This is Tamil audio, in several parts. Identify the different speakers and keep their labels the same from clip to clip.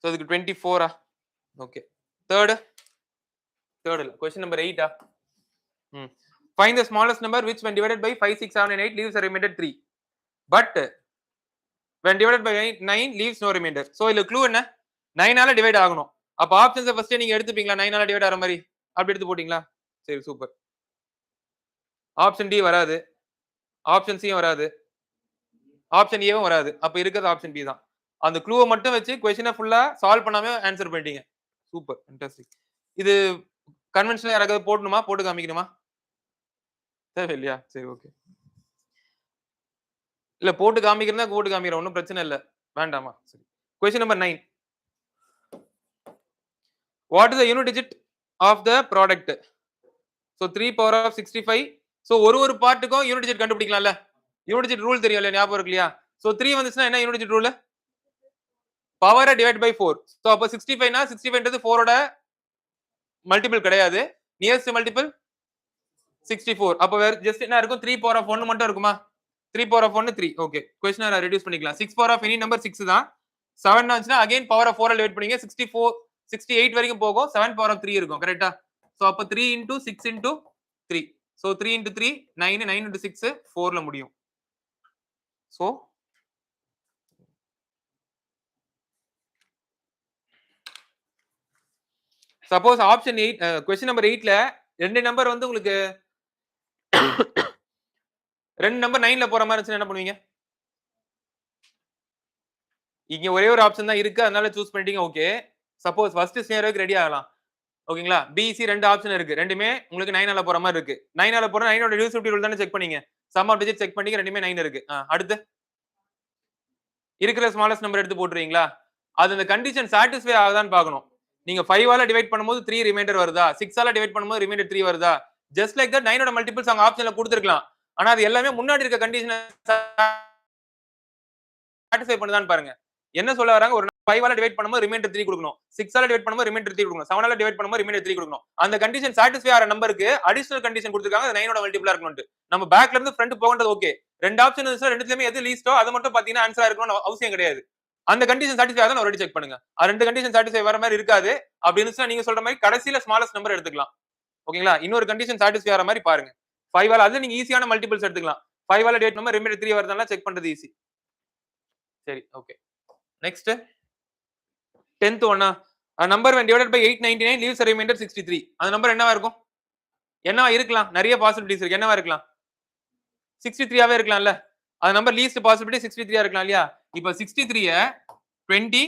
Speaker 1: ஸோ இதுக்கு 24 ஓகே. தேர்டு இல்லை, question number 8 find the smallest number which when divided by 5 6 7 and 8 leaves a remainder 3 but when divided by 9 leaves no remainder. So இதுல க்ளூ என்ன? 9 ஆல டிவைட் ஆகணும். அப்ப ஆப்ஷன்ஸை ஃபர்ஸ்ட் நீங்க எடுத்துப்பீங்களா? 9 ஆல டிவைட் ஆகிற மாதிரி அப்படி எடுத்து போட்டீங்களா? சரி, சூப்பர். ஆப்ஷன் டி வராது, ஆப்ஷன் சியும் வராது, ஆப்ஷன் ஏவும் வராது. அப்ப இருக்கிறது ஆப்ஷன் பி தான். அந்த க்ளூவை மட்டும் வச்சு கொஸ்டினை ஃபுல்லா சால்வ் பண்ணாம ஆன்சர் பண்ணிட்டீங்க. Super, fantastic. இது கன்வென்ஷனல் யாராவது போடணுமா? போட்டு காமிக்கணுமா? தேவையில்லையா? சரி, ஓகே. இல்ல போட்டு காமிக்கிறதா போட்டு காமிக்கிறோம், ஒன்றும் பிரச்சனை இல்லை, வேண்டாமா? சரி. Question number 9. What is the unit digit of the product? So 3 power of 65. So ஒரு பார்ட்டுக்கும் யூனிட் டிஜிட் கண்டுபிடிக்கலாம்ல. யூனிட் டிஜிட் ரூல் தெரியும் இல்லையா? ஞாபகம் இருக்கு இல்லையா? ஸோ 3 வந்துச்சுன்னா என்ன யூனிட் டிஜிட் ரூல்? பவரை டிவைட் பை 4. ஸோ அப்போ 65னா 65ன்றது 4ஓட மல்டிபிள் கிடையாது. Nearest multiple 64. அப்போ வேற ஜஸ்ட் என்ன இருக்கும்? 3 பவர் ஆஃப் 1 மட்டும் இருக்குமா? 3 பவர் ஆஃப் 1 3. ஓகே, கொஸ்டினை ரெடியூஸ் பண்ணிக்கலாம். 6 பவர் ஆஃப் எனி நம்பர் 6 தான். 7 ஆச்சுன்னா அகைன் பவர் ஆஃப் 4 டிவைட் பண்ணீங்க. 64 68 வரைக்கும் போகும். 7 பவர் ஆஃப் 3 இருக்கும். கரெக்ட்டா? சோ அப்ப 3 into 6 into 3. So 3 into 3 9, 9 into 6 4ல முடியும். So suppose option 8 question number 8ல ரெண்டு நம்பர் வந்து உங்களுக்கு ரெண்டு நம்பர் 9ல போற மாதிரி இருந்துச்சுன்னா என்ன பண்ணுவீங்க? இங்க ஒரே ஒரு ஆப்ஷன் தான் இருக்கு, அதனால சூஸ் பண்ணிட்டீங்க. ஓகே, சப்போஸ் ஃபர்ஸ்ட் ஸ்னேருக்கு ரெடி ஆகலாம். ஓகேங்களா? பிசி ரெண்டு ஆப்ஷன் இருக்கு, ரெண்டுமே உங்களுக்கு 9 ஆல போற மாதிரி இருக்கு. 9 ஆல போற 9ஓட டிவிசிபிலிட்டி ரூல் தானே செக் பண்ணீங்க. சம் ஆஃப் டிஜிட் செக் பண்ணீங்க, ரெண்டுமே 9 இருக்கு. அடுத்து இருக்கிற ஸ்மாலஸ்ட் நம்பர் எடுத்து போட்டுறீங்களா? அது அந்த கண்டிஷன் சாட்டிஸ்ஃபை ஆகுதான்னு பார்க்கணும். நீங்க 5 ஆல டிவைட் பண்ணும்போது 3 ரிமைண்டர் வருதா? 6 ஆல டிவைட் பண்ணும்போது ரிமைண்டர் 3 வருதா? ஜஸ்ட் லைக் தட் 9ஓட மல்டிபிள்ஸ் அங்க ஆப்ஷன்ல கொடுத்திருக்கலாம். ஆனா அது எல்லாமே முன்னாடி இருக்க கண்டிஷனை சாட்டிஸ்ஃபை பண்ணுதான்னு பாருங்க. என்ன சொல்ல வராங்க? ஒரு 5 ஆல டிவைட் பண்ணும்போது ரிமைண்டர் 3 கொடுக்கணும். 6 ஆல டிவைட் பண்ணும்போது ரிமைண்டர் 3 கொடுக்கணும். 7 ஆல டிவைட் பண்ணும்போது ரிமைண்டர் 3 கொடுக்கணும். அந்த கண்டிஷன் சாட்டிஸ்ஃபை ஆற நம்பருக்கு அடிஷனல் கண்டிஷன் கொடுத்திருக்காங்க. அது 9ஓட மல்டிபிளா இருக்கணும்னு. நம்ம பேக்ல இருந்து ஃப்ரண்ட் போகறது ஓகே. ரெண்டு ஆப்ஷன் இருந்துச்சு, ரெண்டுலயுமே எது லீஸ்டோ அது மட்டும் பாத்தீங்கன்னா ஆன்சரா இருக்கணும்னு அவசியம் கிடையாது. அந்த கண்டிஷன் சாட்டிஸ்ஃபை ஆகுதா ஆல்ரெடி செக் பண்ணுங்க. ரெண்டு கண்டிஷன் சாட்டிஸ்ஃபை வர மாதிரி இருக்காது. அப்படி இருந்துச்சுன்னா நீங்க சொல்ற மாதிரி கடைசில ஸ்மாலஸ்ட் நம்பர் எடுத்துக்கலாம். ஓகேங்களா? இன்னொரு கண்டிஷன் சாட்டிஸ்ஃபை ஆற மாதிரி பாருங்க. 5 ஆல அது நீங்க ஈஸியான மல்டிபிள்ஸ் எடுத்துக்கலாம். 5 ஆல டிவைட் பண்ணும்போது ரிமைண்டர் 3 வருதுனால செக் பண்றது ஈஸி. சரி, ஓகே. நெக்ஸ்ட் 10th ஒன்னா number when divided by 899 leaves a remainder 63. அந்த நம்பர் என்னவா இருக்கும்? என்னவா இருக்கலாம்? நிறைய பாசிபிலிட்டிஸ் இருக்கு. என்னவா இருக்கலாம்? 63ஆவே இருக்கலாம்ல. அந்த நம்பர் லீஸ்ட் பாசிபிலிட்டி 63ஆ இருக்கலாம் இல்லையா? இப்போ 63 20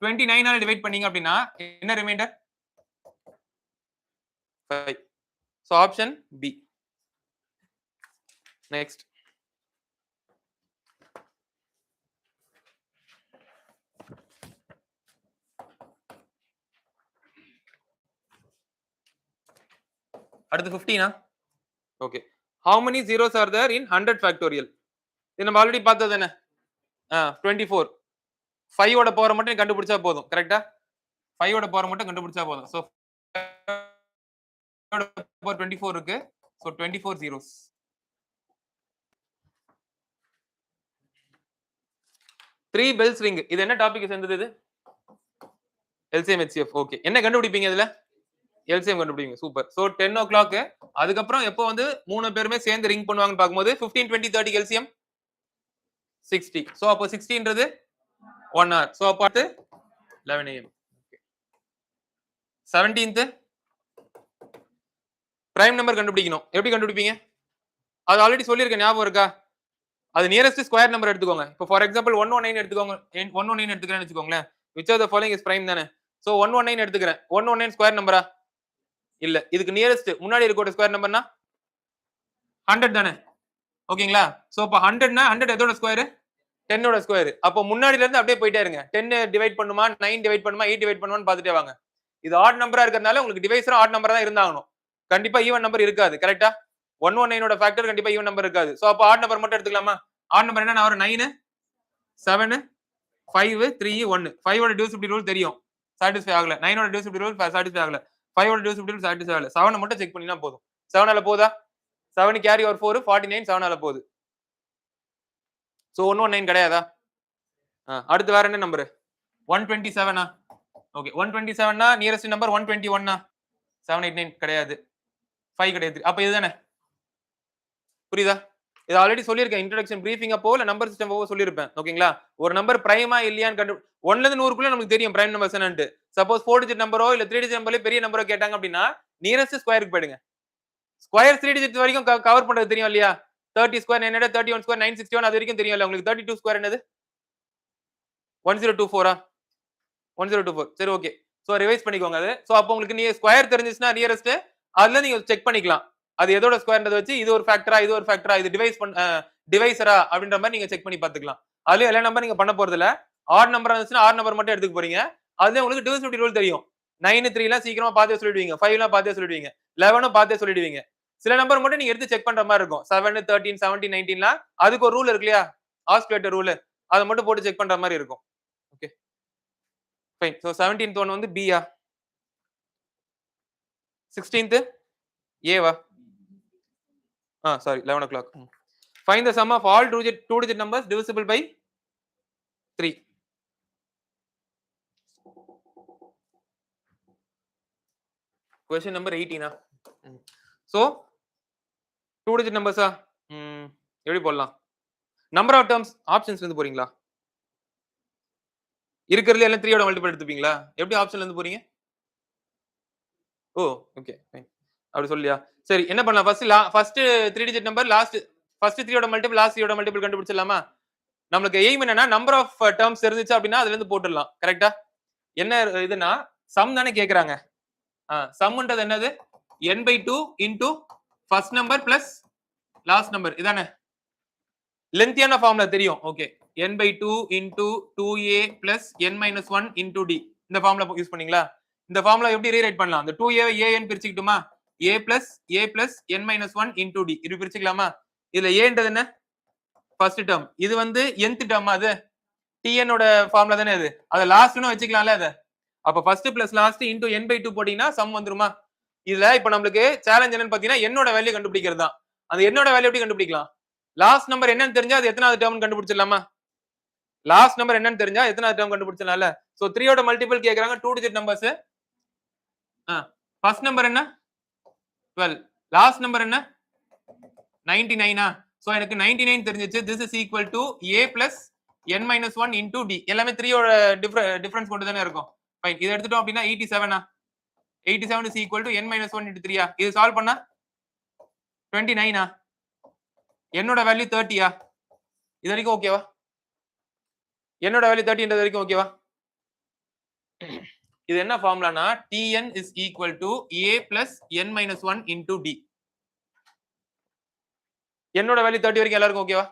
Speaker 1: 29 ஆல டிவைட் பண்ணீங்க அப்படின்னா என்ன reminder? 5. So option B. Next அடுத்து 15 okay. how many zeros are there in 100 factorial? இது நம்ம ஆல்ரெடி பார்த்தது என்ன? 24. 5 ஓட பவர் மட்டும் கண்டுபிடிச்சா போதும். கரெக்ட்டா? 5 ஓட பவர் மட்டும் கண்டுபிடிச்சா போதும். சோ 24 இருக்கு. So 24 zeros. 3 bells ring. இது என்ன டாபிக் சேர்ந்தது இது? LCM HCF. ஓகே. என்ன கண்டுபிடிப்பீங்க இதுல? LCM கண்டுபிடிங்க. சூப்பர். சோ 10 o'clock அதுக்கப்புறம் எப்போ வந்து மூணு பேருமே சேர்ந்து ரிங் பண்ணுவாங்கன்னு பார்க்கும்போது 15 20 30 LCM 60. சோ அப்போ 60ன்றது 1 hour. சோ அப்போ 11 AM. Okay. 17th prime number கண்டுபிடிக்கணும். எப்படி கண்டுபிடிப்பீங்க? அது ஆல்ரெடி சொல்லியிருக்கேன், ஞாபகம் இருக்கா? அது நியரஸ்ட் ஸ்கொயர் நம்பர் எடுத்துக்கோங்க. இப்போ ஃபார் எக்ஸாம்பிள் 119 எடுத்துக்கோங்க. 119 எடுத்துக்கிறேன்னு வச்சுக்கோங்களேன். which of the following is prime தானே? சோ 119 எடுத்துக்கிறேன். 119 ஸ்கொயர் நம்பரா? இல்ல. இதுக்கு நியரஸ்ட் முன்னாடி இருக்க ஸ்கொயர் நம்பர்னா 100 தானே? ஓகேங்களா? சோ அப்ப 100னா 100 எதோட ஸ்கொயர்? 10ஓட ஸ்கொயர். அப்போ முன்னாடில இருந்து அப்படியே போயிட்டே இருங்க. 10 டிவைட் பண்ணுமா, 9 டிவைட் பண்ணுமா, 8 டிவைட் பண்ணுமான்னு பார்த்துட்டே வாங்க. இது ஆட் நம்பரா இருக்கிறதுனால உங்களுக்கு டிவைஸரும் ஆட் நம்பரா தான் இருந்தாகணும். கண்டிப்பா ஈவன் நம்பர் இருக்காது. கரெக்ட்டா? 119ஓட ஃபேக்டர் கண்டிப்பா ஈவன் நம்பர் இருக்காது. சோ அப்ப ஆட் நம்பர் மட்டும் எடுத்துக்கலாமா? ஆட் நம்பர் என்ன வரும்? 9 7 5 3 1. 5ஓட டிவிசிபிலிட்டி ரூல் தெரியும். சாட்டிஸ்ஃபை ஆகல. 9ஓட டிவிசிபிலிட்டி ரூல் சாட்டிஸ்ஃபை ஆகல. 5ஓட டிவிசிபிலிட்டி ரூல் சாட்டிஸ்ஃபை ஆகல. 7 மட்டும் செக் பண்ணினா போதும். 7 ஆல போதா? 7 கேரி ஓவர் 4 49 7 ஆல போகுது. சோ 119 கிடையாதா? அடுத்து வேற என்ன நம்பர்? 127 ஓகே 127 நியரஸ்ட் நம்பர் 121 789 கிடையாது 5 கிடையாது அப்ப இதுதானே புரியுதா இது ஆல்ரெடி சொல்லியிருக்கேன் இன்ட்ரோடக்ஷன் பிரீஃபிங் அப்போ இல்ல நம்பர் சிஸ்டம் போக சொல்லியிருப்பேன் ஓகேங்களா ஒரு நம்பர் பிரைமா இல்லையான்னு கண்டு 1ல இருந்து 100 குள்ள நமக்கு தெரியும் பிரைம் நம்பர்ஸ் என்னன்னு சப்போஸ் 4 டிஜிட் நம்பரோ இல்ல 3 டிஜிட் நம்பர்ல பெரிய நம்பரோ கேட்டாங்க அப்படின்னா நியரஸ்ட் ஸ்கொயருக்கு போயிடுங்க ஸ்கொயர் 3 டிஜிட் வரைக்கும் கவர் பண்றது தெரியும் இல்லையா 30 ஸ்கொயர் என்னடா 31 ஸ்கொயர் 961 அது வரைக்கும் தெரியும் இல்ல உங்களுக்கு 32 ஸ்கொயர் என்னது 1024 1024 சரி ஓகே சோ ரிவைஸ் பண்ணிக்கோங்க அது சோ அப்போ உங்களுக்கு நீ ஸ்கொயர் தெரிஞ்சிச்சுனா நியரஸ்ட் அதுல நீங்க செக் பண்ணிக்கலாம் அது எதோட ஸ்கொயர்ன்றத வச்சு இது ஒரு ஃபேக்டரா இது டிவைசரா அப்படின்ற மாதிரி நீங்க செக் பண்ணி பாத்துக்கலாம் அதுல எல்லா நம்பர் நீங்க பண்ண போறது இல்ல ஆட் நம்பர் இருந்துச்சுன்னா ஆட் நம்பர் மட்டும் எடுத்துக்க போறீங்க அதுல உங்களுக்கு டிவிசிபிலிட்டி ரூல் தெரியும் 9 3 எல்லாம் சீக்கிரமா பாத்தே சொல்லிடுவீங்க 5 எல்லாம் பாத்தே சொல்லிடுவீங்க 11 பாத்தே சொல்லிடுவீங்க சில நம்பர் மட்டும் நீங்க எடுத்து செக் பண்ற மாதிரி இருக்கும் 7 13 17 19 அதுக்கு ஒரு ரூல் இருக்கு இல்லையா ஆஸ்குலேட்டர் ரூல் அதை மட்டும் போட்டு செக் பண்ற மாதிரி இருக்கும் okay fine so 17th one வந்து பியா 16th Eva sorry 11 o'clock find the sum of all two digit numbers divisible by 3 question number 18 so two digit numbers எப்படி போடலாம் நம்பர் ஆஃப் டர்ம்ஸ் ஆப்ஷன்ஸ் இருந்து போறீங்களா இருக்கிறதுல எல்லாம் 3 ஓட மல்டிபிள் எடுத்துப்பீங்களா எப்படி ஆப்ஷன்ல இருந்து போறீங்க ஓ ஓகே ஃபைன் அப்படி சொல்லியா சரி என்ன பண்ணலாம் first 3 digit number last first 3 ஓட மல்டிபிள் லாஸ்ட் 3 ஓட மல்டிபிள் கண்டுபிடிச்சிடலாமா நமக்கு எய்ம் என்னன்னா நம்பர் ஆஃப் டர்ம்ஸ் தெரிஞ்சிச்சு அப்படின்னா அதுல இருந்து போட்டுடலாம் கரெக்ட்டா என்ன இதுனா சம் தானே கேக்குறாங்க சம்ன்றது என்னது n/2 into first number plus last number இதானே லென்த்தியான ஃபார்முலா தெரியும் okay n/2 into 2a plus n-1 into d இந்த ஃபார்முலா யூஸ் பண்ணீங்களா இந்த ஃபார்முலா எப்படி ரீரைட் பண்ணலாம் அந்த 2a an பிரிச்சுக்கிட்டுமா a plus n-1 into d இது பிரிச்சுக்கலாமா இதுல a ன்றது என்ன ஃபர்ஸ்ட் டேர்ம் இது வந்து nth டேர்ம் அது tn ஓட ஃபார்முலா தானே இது அத லாஸ்ட்னு வச்சுக்கலாம்ல அத அப்ப first plus last into n/2 போட்டீங்கன்னா சம் வந்துருமா இதுல இப்ப நமக்கு சேலஞ்ச் என்னன்னு பாத்தீங்கன்னா என்னோட வேல்யூ கண்டுபிடிக்கிறது தான் அந்த என்னோட வேல்யூ எப்படி கண்டுபிடிக்கலாம் லாஸ்ட் நம்பர் என்னன்னு தெரிஞ்சா அது எத்தனாவது டேர்ம் கண்டுபிடிச்சிடலாமா லாஸ்ட் நம்பர் என்னன்னு தெரிஞ்சா எத்தனாவது டேர்ம் கண்டுபிடிச்சிடலாம்ல சோ 3 ஓட மல்டிபிள் கேக்குறாங்க 2 டிஜிட் நம்பர்ஸ் ஃபர்ஸ்ட் நம்பர் என்ன 12 லாஸ்ட் நம்பர் என்ன 99 சோ எனக்கு 99 தெரிஞ்சிச்சு this is equal to a plus n-1 into d எல்லாமே 3 ஓட டிஃபரன்ஸ் கொண்டு தானே இருக்கும் ஃபைன் இத எடுத்துட்டோம் அப்படினா 87 is equal to n-1 into 3 இது சால்வ் பண்ணா 29 என்னோட வேல்யூ 30 இது வரைக்கும் ஓகேவா என்னோட வேல்யூ 30ன்றது வரைக்கும் ஓகேவா இது என்ன ஃபார்முலானா tn is equal to a plus n-1 into d என்னோட வேல்யூ 30 வரைக்கும் எல்லாருக்கும் ஓகேவா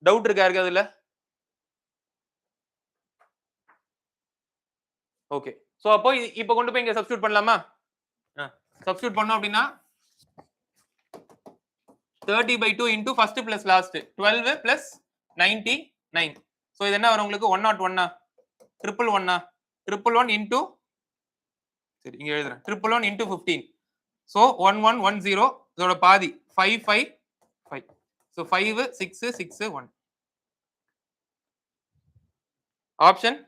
Speaker 1: டவுட் இருக்கா யாருக்கு அதுல ஓகே சோ அப்போ இப்போ கொண்டு போய் இங்க சப்ஸ்டிட்யூட் பண்ணலாமா சப்ஸ்டிட்யூட் பண்ணோம் அப்படினா 30/2 into first plus last 12 plus 99 so இது என்ன வரும் உங்களுக்கு 101 111 into சரி இங்க எழுதுறேன் 111 into 15 so 1110 இதோட பாதி 555 so 5 6 6 1 ஆப்ஷன்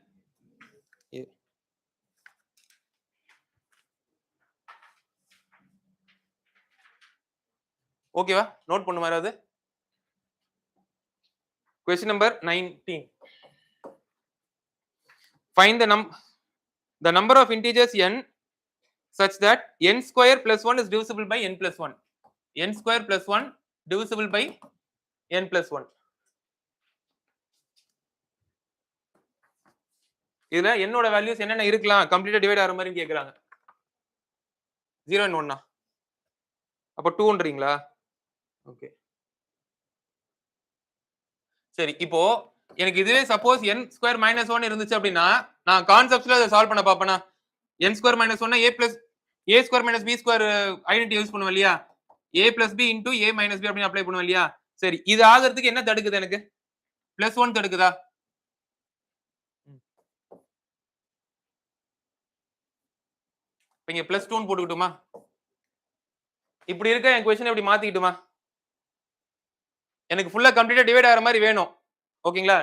Speaker 1: ஓகேவா நோட் பண்ணு மாதிரி question number 19 find the number of integers n such that n square plus 1 is divisible by n plus 1 n square plus 1 divisible by n plus 1 இதுல என்னோட வேல்யூஸ் என்னென்ன இருக்கலாம் கம்ப்ளீட்டா டிவைட் ஆற மாதிரி கேக்குறாங்க 0 and 1 அப்ப 2ன்றீங்களா ஓகே சரி இப்போ எனக்கு இதுவே சப்போஸ் n ஸ்கொயர் மைனஸ் 1 இருந்துச்சு அப்படின்னா நான் கான்செப்ட்ல அதை சால்வ் பண்ண பாப்பேனா n square minus 1 a square minus b square identity use பண்ணுவோம் இல்லையா a plus b into a minus b அப்படின்னு அப்ளை பண்ணுவோம் இல்லையா சரி இது ஆகிறதுக்கு என்ன தடுக்குது எனக்கு +1 தடுக்குதா இங்க +2 போட்டுக்கிட்டுமா இப்படி இருக்க என் क्वेश्चन எப்படி மாத்திக்கிட்டுமா எனக்கு ஃபுல்லா கம்ப்ளீட்டா டிவைட் ஆகிற மாதிரி வேணும் ஓகேங்களா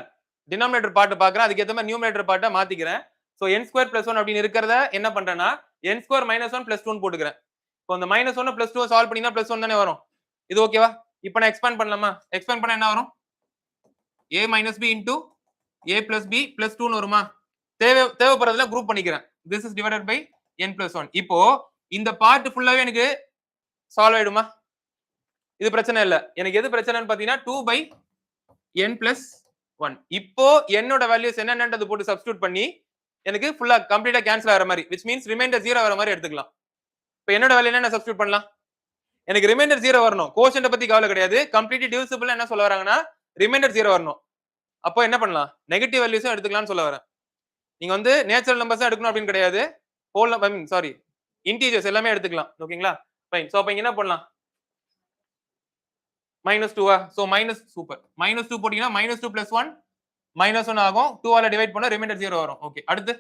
Speaker 1: டினாமினேட்டர் பார்ட் பாக்குறேன், அதுக்கு ஏத்த மாதிரி நியூமரேட்டர் பார்ட்டை மாத்திக்கிறேன். சோ n ஸ்கொயர் பிளஸ் 1 அப்படின்னு இருக்கிறத என்ன பண்றேன்னா n ஸ்கொயர் மைனஸ் 1 பிளஸ் 2 போட்டுக்கிறேன். இப்போ அந்த மைனஸ் 1 பிளஸ் 2 சால்வ் பண்ணினா பிளஸ் 1 தானே வரும். இது ஓகேவா? இப்போ நான் எக்ஸ்பேண்ட் பண்ணலாமா? எக்ஸ்பேண்ட் பண்ணா என்ன வரும்? a minus b into a plus b plus 2 னு வருமா? தேவைப்படுறதுல குரூப் பண்ணிக்கிறேன். this is divided by n plus 1. இப்போ இந்த பார்ட் ஃபுல்லாவே எனக்கு சால்வ் ஆயிடுமா? இது பிரச்சனை இல்ல. எனக்கு எது பிரச்சனைன்னு பாத்தீங்கன்னா 2 by n plus 1. இப்போ என்னோட வேல்யூஸ் என்னன்றது போட்டு சப்ஸ்டிட்யூட் பண்ணி எனக்கு ஃபுல்லா கம்ப்ளீட்டா கேன்சல் ஆகிற மாதிரி, which means ரிமைண்டர் 0 வர மாதிரி எடுத்துக்கலாம். இப்போ என்னோட வேல்யூ என்ன சப்ஸ்டிட்யூட் பண்ணலாம்? எனக்கு ரிமைண்டர் 0 வரணும். கோஷன்ட் பத்தி கவலை கிடையாது. கம்ப்ளீட்லி டிவிசிபிள் என்ன சொல்ல வராங்கன்னா ரிமைண்டர் 0 வரணும். அப்போ என்ன பண்ணலாம்? நெகட்டிவ் வேல்யூஸும் எடுத்துக்கலாம்னு சொல்ல வரேன். நீங்க வந்து நேச்சுரல் நம்பர்ஸ் தான் எடுக்கணும் அப்படின்னு கிடையாது. ஹோல் ஐ மீன் சாரி இன்டீஜர்ஸ் எல்லாமே எடுத்துக்கலாம். ஓகேங்களா? ஃபைன். சோ அப்ப இங்க என்ன பண்ணலாம்? -2 சோ மைனஸ் சூப்பர். -2 போட்டீங்கன்னா -2 + 1 -1 ஆகும். 2 ஆல டிவைட் பண்ணா ரிமைண்டர் 0 வரும். ஓகே. அடுத்து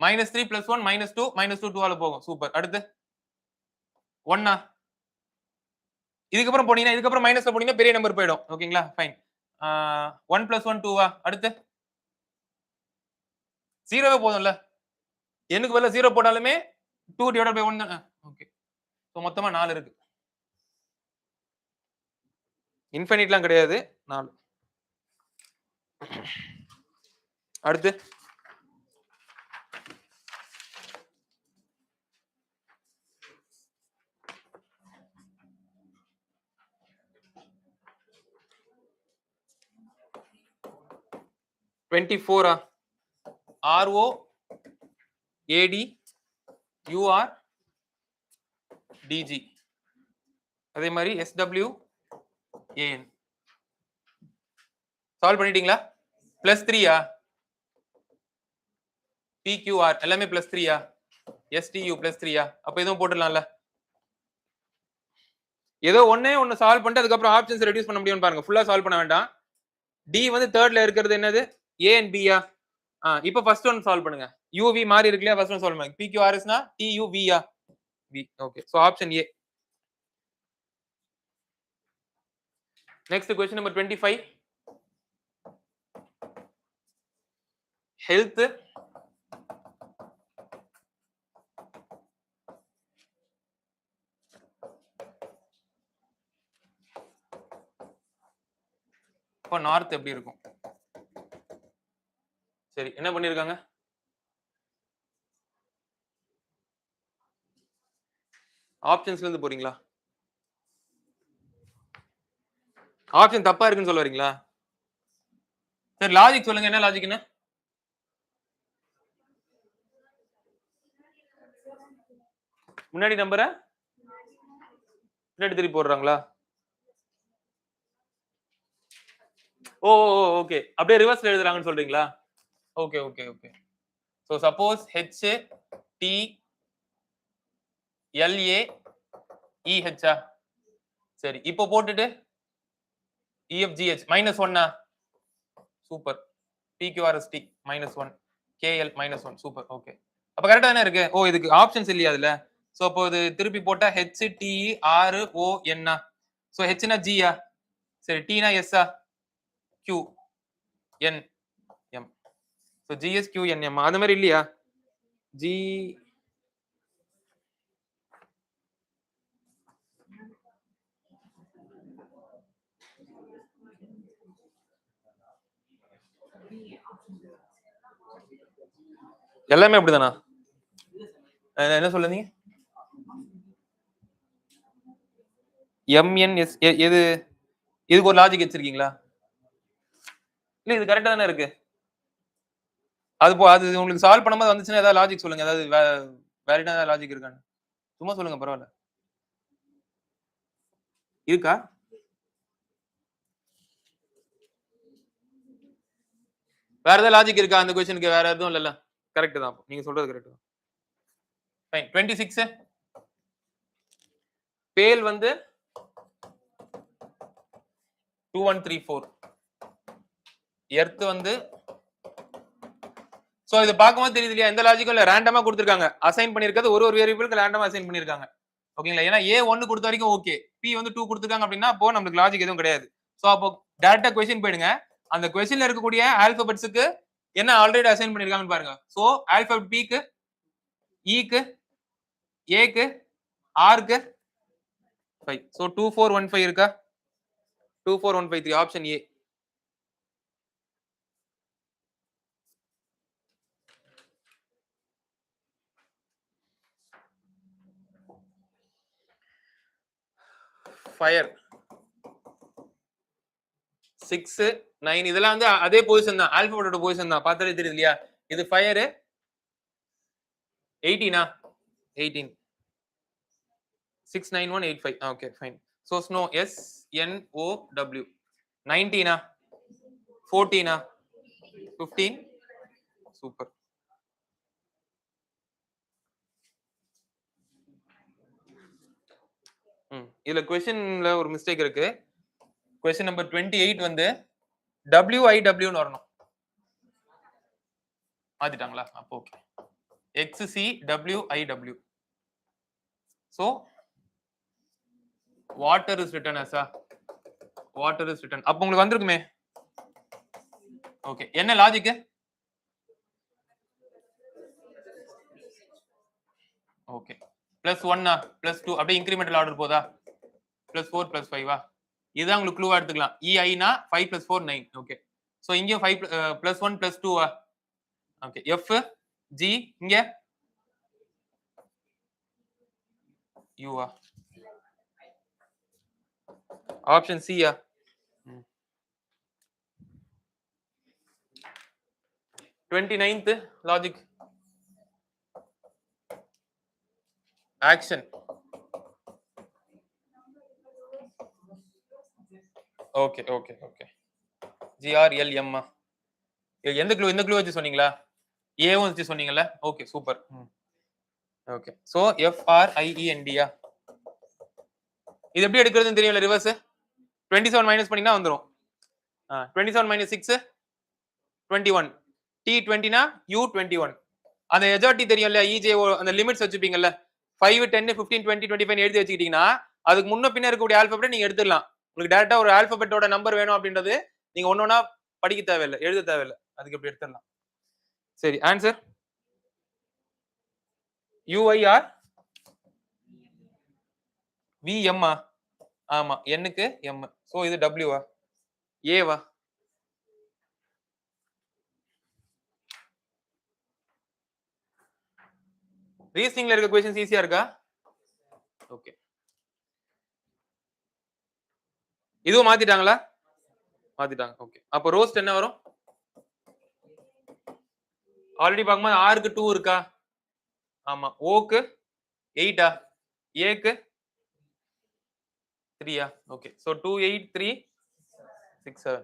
Speaker 1: -3 + 1 -2 -2 2 ஆல போகும். சூப்பர். அடுத்து 1 இதுக்கப்புறம் போனீங்கன்னா இதுக்கப்புறம் மைனஸ்ல போனீங்கன்னா பெரிய நம்பர் போயிடும். ஓகேங்களா? ஃபைன். 1 + 1 2 அடுத்து 0வே போதும்ல. எனக்கு பதிலா 0 போட்டாலுமே 2 / 1 தான். ஓகே. சோ மொத்தமா 4 இருக்கு. இன்ஃபினிட்லாம் கிடையாது. 4. அடுத்து (24) ROAD URDG அதே மாதிரி SWAN சால்வ் பண்ணிட்டீங்களா? +3 PQR எல்லாமே +3 STU +3 அப்ப இதுவும் போட்டுடலாம்ல. ஏதோ ஒண்ணே ஒன்னு சால்வ் பண்ணிட்டு அதுக்கப்புறம் ஆப்ஷன்ஸ் ரெடியூஸ் பண்ண முடியும்னு பாருங்க. ஃபுல்லா சால்வ் பண்ண வேண்டாம். D வந்து தேர்ட்ல இருக்கிறது என்னது? A and B இப்போ ஃபர்ஸ்ட் ஒன் சால்வ் பண்ணுங்க. UV மாறி இருக்குலையா? ஃபர்ஸ்ட் ஒன் சால்வ் பண்ணுங்க. PQRS னா TUV V. Okay. So option A. Next question number 25. Health இப்போ நார்த் எப்படி இருக்கும்? சரி, என்ன பண்ணிருக்காங்க? ஆப்ஷன்ஸ்ல இருந்து போறீங்களா? ஆப்ஷன் தப்பா இருக்குன்னு சொல்ல வரீங்களா? சரி, லாஜிக் சொல்லுங்க. என்ன லாஜிக்னு? முன்னாடி நம்பரை பின்னாடி திருப்பி போடுறாங்களா? ஓ ஓகே. அப்படியே ரிவர்ஸ்ல எழுதுறாங்கன்னு சொல்றீங்களா? Okay okay okay. So suppose H T L A E H சரி, இப்போ போட்டுட்டு E F G H -1 super. P Q R S T -1 K L -1 super. Okay. அப்ப கரெக்ட்டா தானே இருக்கு? ஓ இதுக்கு ஆப்ஷன்ஸ் இல்லையா அதுல? சோ அப்போ இது திருப்பி போட்டா H T R O N so H னா G சரி, T னா S Q N M so G S Q N M அது மாதிரி இல்லையா? G எல்லாமே அப்படிதானா? என்ன சொல்லுங்க? MNS எது? இதுக்கு ஒரு லாஜிக் வச்சிருக்கீங்களா? இல்ல இது கரெக்டா தானே இருக்கு. அது உங்களுக்கு சால்வ் பண்ணும்போது வந்துச்சுன்னா ஏதாவது லாஜிக் சொல்லுங்க. ஏதாவது வேலிடா ஏதாவது லாஜிக் இருக்கான்னு சும்மா சொல்லுங்க, பரவாயில்ல. இருக்கா? வேற ஏதாவது லாஜிக் இருக்கா அந்த क्वेश्चनக்கு? வேற எதுவும் இல்லல்ல. கரெக்ட் தான். நீங்க சொல்றது கரெக்ட் தான். ஃபைன். 26 பேல் வந்து 2134 எர்த் வந்து சோ இது பாக்கும்போது தெரியுது இல்லையா? எந்த லாஜிக்கும் இல்ல. ரேண்டமா கொடுத்திருக்காங்க. அசைன் பண்ணிருக்கிறது ஒரு வேரியபிளுக்கு ரேண்டமா அசைன் பண்ணிருக்காங்க. ஓகேங்களா? ஏன்னா A1 கொடுத்த வரைக்கும் ஓகே. P வந்து 2 கொடுத்திருக்காங்க அப்படின்னா அப்போ நமக்கு லாஜிக் எதுவும் கிடையாது. சோ அப்போ டைரக்டா क्वेश्चन போயிடுங்க. அந்த क्वेश्चनல இருக்கக்கூடிய ஆல்பபெட்ஸ்க்கு என்ன ஆல்ரெடி அசைன் பண்ணிருக்காங்கன்னு பாருங்க. சோ ஆல்பபெட் P க்கு, E க்கு, A க்கு, R க்கு 5. சோ 2415 இருக்கா? 24153 ஆப்ஷன் A. ஃபயர் 6 9 இதெல்லாம் வந்து அதே பொசிஷன் தான், ஆல்பபெட்டோட பொசிஷன் தான், பார்த்தாலே தெரியுது இல்லையா? இது fire 18 18 69185. Okay fine. So snow SNOW 19 14 15 super. இதுல क्वेश्चनல ஒரு மிஸ்டேக் இருக்கு. क्वेश्चन நம்பர் 28 வந்து WIW ன்னு வரணும். மாத்திட்டாங்களா? அப்போ okay. XCWIW. So water is written as water is written. அப்ப உங்களுக்கு வந்திருக்குமே. ஓகே. என்ன லாஜிக்? ஓகே. +1 +2 அப்படியே இன்கிரிமெண்டல் ஆர்டர் போதா? +4 +5 இதுதான் உங்களுக்கு க்ளூவா எடுத்துக்கலாம். EI னா 5 + 4 9. ஓகே. சோ இங்க 5 +1 +2 ஓகே. F G இங்க U option C 29th logic action. Okay okay okay. GRLM எந்த க்ளூ வச்சு சொன்னீங்களா? ஏவும் வச்சு சொன்னீங்கல்ல? Okay super. Okay. So FRIEND இது எப்படி எடுக்கிறதுன்னு தெரியும்ல? ரிவர்ஸ் 27 மைனஸ் பண்ணீங்கன்னா வந்துரும். 27 - 6 21. T20 னா U21. அந்த எஜார்டி தெரியும்ல? EJO அந்த லிமிட்ஸ் வச்சுப்பீங்கல்ல? 5 10 15 20 25 எழுதி வச்சுக்கிட்டீங்கன்னா அதுக்கு முன்ன பின்ன இருக்கக்கூடிய ஆல்பபெட் நீங்க எடுத்துடலாம். உங்களுக்கு டைரக்டா ஒரு ஆல்பபெட்டோட நம்பர் வேணும் அப்படின்றது நீங்க ஒன்னொன்னா படிக்க தேவையில்லை, எழுத தேவையில்லை. அதுக்கு எப்படி எடுத்துடலாம். சரி ஆன்சர் UIR VM ஆமா Nக்கு M. சோ இது W A ரீசனிங்ல இருக்க क्वेश्चंस ஈஸியா இருக்கா? ஓகே. இதுவும் மாத்திட்டாங்களா? மாத்திட்டாங்க. ஓகே. அப்ப ரோஸ்ட் என்ன வரும்? ஆல்ரெடி பாக்கும்போது R க்கு 2 இருக்கா? ஆமா. O க்கு 8 A க்கு 3 ஓகே. சோ 2 8 3 6 7.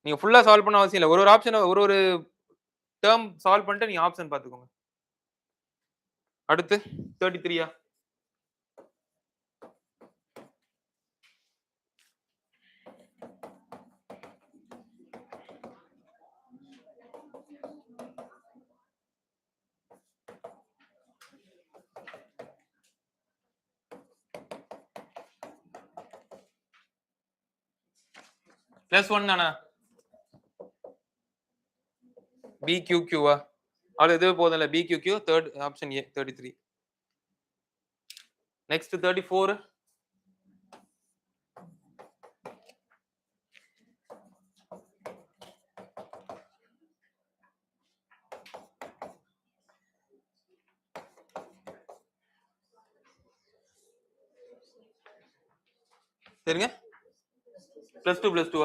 Speaker 1: நீங்க ஃபுல்லா சால்வ் பண்ண அவசியம் இல்ல. ஒரு ஆப்ஷன் ஒரு டேர்ம் சால்வ் பண்ணிட்டு நீங்க ஆப்ஷன் பாத்துக்கோங்க. அடுத்து 33 +1 தானா? BQQ அது இது போதல்ல? BQQ third option A 33. Next 34 சரிங்க. +2 +2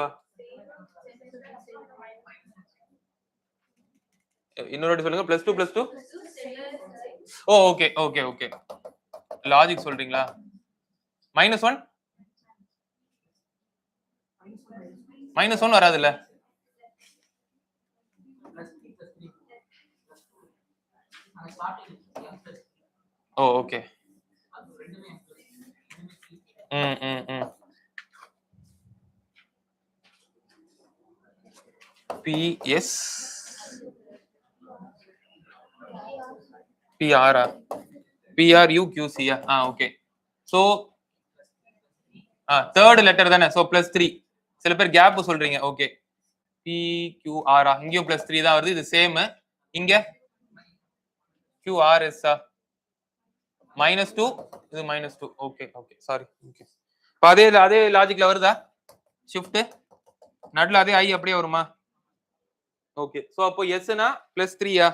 Speaker 1: இன்னொரு வாட்டி சொல்லுங்க. +2 +2 oh okay okay okay. Logic சொல்றீங்களா? -1 -1 வராதுல்ல? Oh okay. PS PR PRUQC okay. So third letter தானே, சோ +3. சில பேர் கேப் சொல்றீங்க. ஓகே, PQR இங்கேயும் +3 தான் வருது. இது சேம். இங்க QRS -2, இது -2. Okay okay, sorry. ஓகே, இப்போ அதே லாஜிக்ல வருதா? ஷிஃப்ட் நடுல அதே ஐ அப்படியே வருமா? ஓகே, சோ அப்போ எஸ்னா +3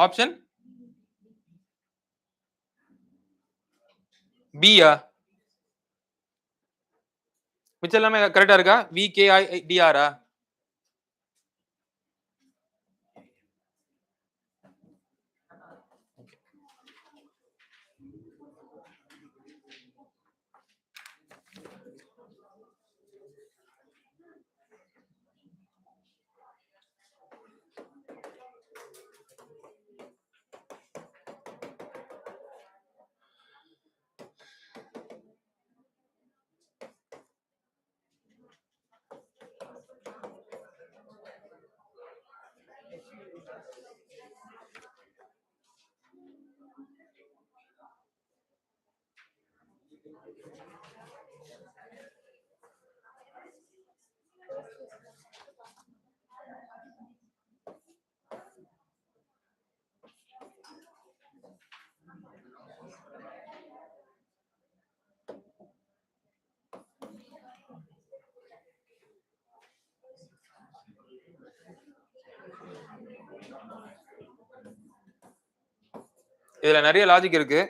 Speaker 1: ஆப்ஷன் பி மிச்சம் எல்லாமே கரெக்டா இருக்கா? VKIDR இதுல நிறைய லாஜிக் இருக்கு.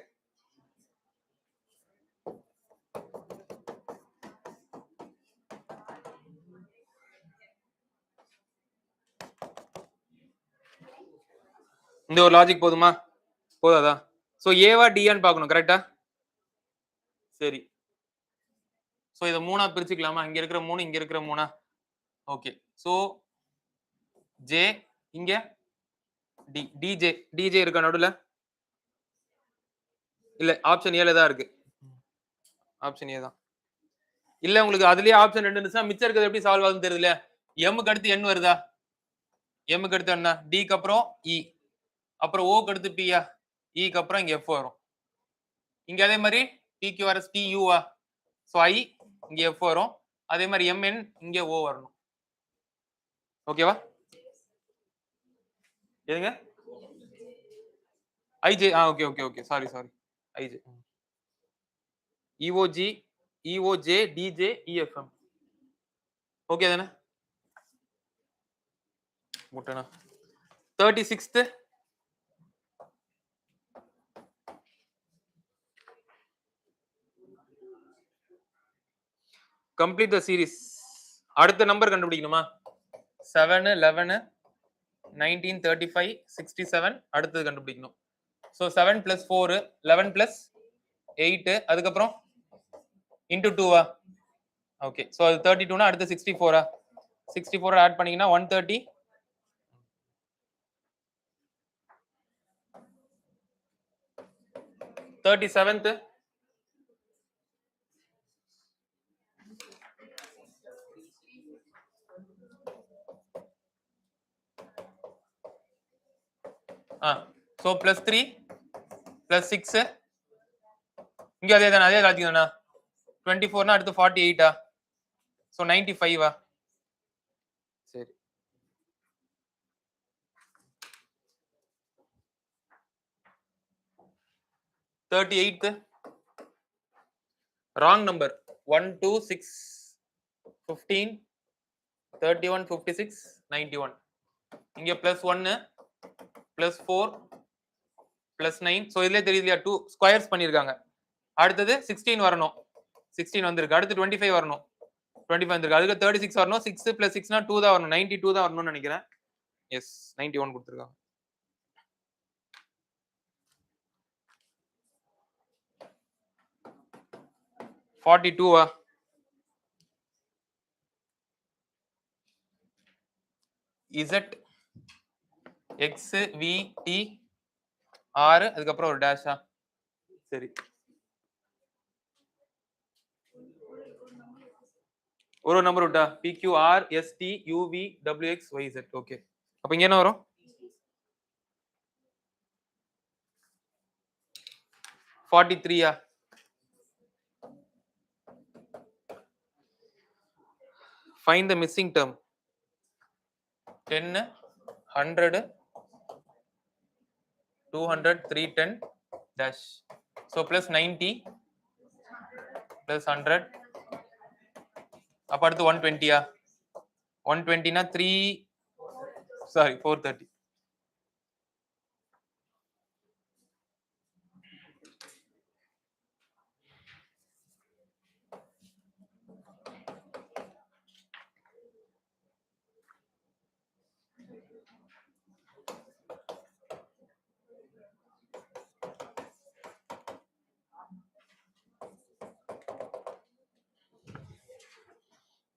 Speaker 1: இந்த ஒரு லாஜிக் போதுமா? போதாதா? சோ ஏவா டியான்னு பார்க்கணும். கரெக்டா? சரி, சோ இத மூணா பிரிச்சுக்கலாமா? இங்க இருக்கிற 3, இங்க இருக்கிற 3. ஓகே, சோ ஜே இங்க டிஜே இருக்கா நடுவுல? இல்ல, ஆப்ஷன் ஏல தான் இருக்கு. ஆப்ஷன் ஏ தான். இல்ல, உங்களுக்கு அதுலயே ஆப்ஷன் 2 இருந்துச்சுன்னா மிச்சம் இருக்கிறது எப்படி சால்வ் ஆகுதுன்னு தெரியல. எம்க்கு அடுத்து என் வருதா? எம்க்கு அடுத்து என்ன? டிக்கு அப்புறம் இ, அப்புறம் ஓக்கு அடுத்து பியா, இக்கு அப்புறம் இங்க எஃப் வரும். இங்க அதே மாதிரி PQRS TUவா, சோ ஐ இங்க எஃப் வரும். அதே மாதிரி MN இங்க ஓ வரணும். ஓகேவா? எதுங்க? IJ. Okay okay okay, sorry IJ. EOG EOJ DJ EFM. Okay தானே? முட்டனா 36th கம்ப்ளீட் த சீரிஸ். அடுத்த நம்பர் கண்டுபிடிக்கணுமா? 7 11 19 35 67 அடுத்தது கண்டுபிடிக்கணும். சோ 7 + 4 11 + 8 அதுக்கப்புறம் இன்டு 2 ஓகே, சோ அது 32னா அடுத்து 64 64 ஆட் பண்ணீங்கன்னா 130. 37th சோ +3 +6 இங்க அதே தானே, அதே லாஜிக் தானா? 24னா அடுத்து 48 சோ 95 சரி. 38th ராங் நம்பர் 1 2 6 15 31 56 91 இங்க +1 +4 +9 சோ இதுலயே தெரியுது 2 ஸ்கொயர்ஸ் பண்ணிருக்காங்க. அடுத்தது 16 வரணும். 16 வந்திருக்கு. அடுத்து 25 வரணும். 25 வந்திருக்கு. அதுக்கு 36 வரணும். 6 + 6னா 2 தான் வரணும். 92 தான் வரணும்னு நினைக்கிறேன். எஸ், 91 கொடுத்துருக்காங்க. $42 Z X V T R அதுக்கப்புறம் ஒரு டேஷா. சரி, ஒரு நம்பர் விட்டா PQR ST UV WX YZ. Okay, அப்ப இங்க என்ன வரும்? 43 find the missing term 10 100 200 310 dash so plus 90 plus 100 அப்ப அடுத்து 120 120 னா 3 sorry 430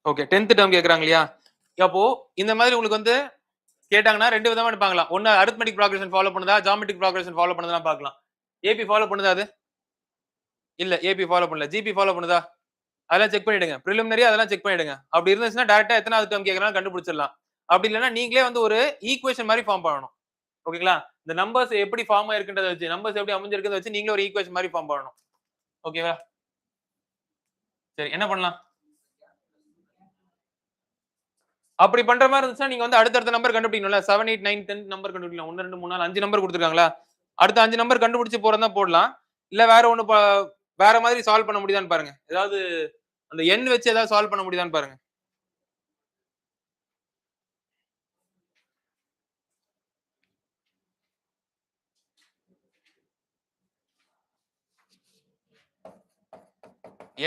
Speaker 1: ஓகே 10th டேர்ம் கேக்குறாங்க இல்லையா அப்போ இந்த மாதிரி உங்களுக்கு வந்து கேட்டாங்கன்னா ரெண்டு விதமா எடுப்பாங்களா ஒன்னு அரித்மெட்டிக் ப்ராக்ரஷன் ஃபாலோ பண்ணுதா ஜியோமெட்ரிக் ப்ராக்ரஷன் ஃபாலோ பண்ணுதா பார்க்கலாம் ஏபி ஃபாலோ பண்ணுதா அது இல்ல ஏபி ஃபாலோ பண்ணல ஜிபி ஃபாலோ பண்ணுதா அதெல்லாம் செக் பண்ணிடுங்க ப்ரிலிமினரி அதெல்லாம் செக் பண்ணிடுங்க அப்படி இருந்துச்சுன்னா டைரக்டா எத்தனாவது டேர்ம் கேக்குறாங்க கண்டுபிடிச்சிடலாம் அப்படி இல்லைன்னா நீங்களே வந்து ஒரு ஈக்குவேஷன் மாதிரி ஃபார்ம் பண்ணணும் ஓகேங்களா இந்த நம்பர்ஸ் எப்படி ஃபார்ம் ஆயிருக்குன்றத வச்சு நம்பர்ஸ் எப்படி அமைஞ்சிருக்கிறத வச்சு நீங்களே ஒரு ஈக்குவேஷன் மாதிரி ஃபார்ம் பண்ணணும் ஓகேவா சரி என்ன பண்ணலாம் அப்படி பண்ற மாதிரி இருந்துச்சுன்னா நீங்க வந்து அடுத்தடுத்த நம்பர் கண்டுபிடிக்கணும்ல 7 8 9 10 நம்பர் கண்டுபிடிக்கலாம் 1 2 3 4 5 நம்பர் கொடுத்துருக்காங்களா அடுத்த 5 நம்பர் கண்டுபிடிச்சு போறதா போடலாம் இல்ல வேற ஒண்ணு வேற மாதிரி சால்வ் பண்ண முடியுதான்னு பாருங்க ஏதாவது அந்த எண் வச்சு ஏதாவது சால்வ் பண்ண முடியுதான்னு பாருங்க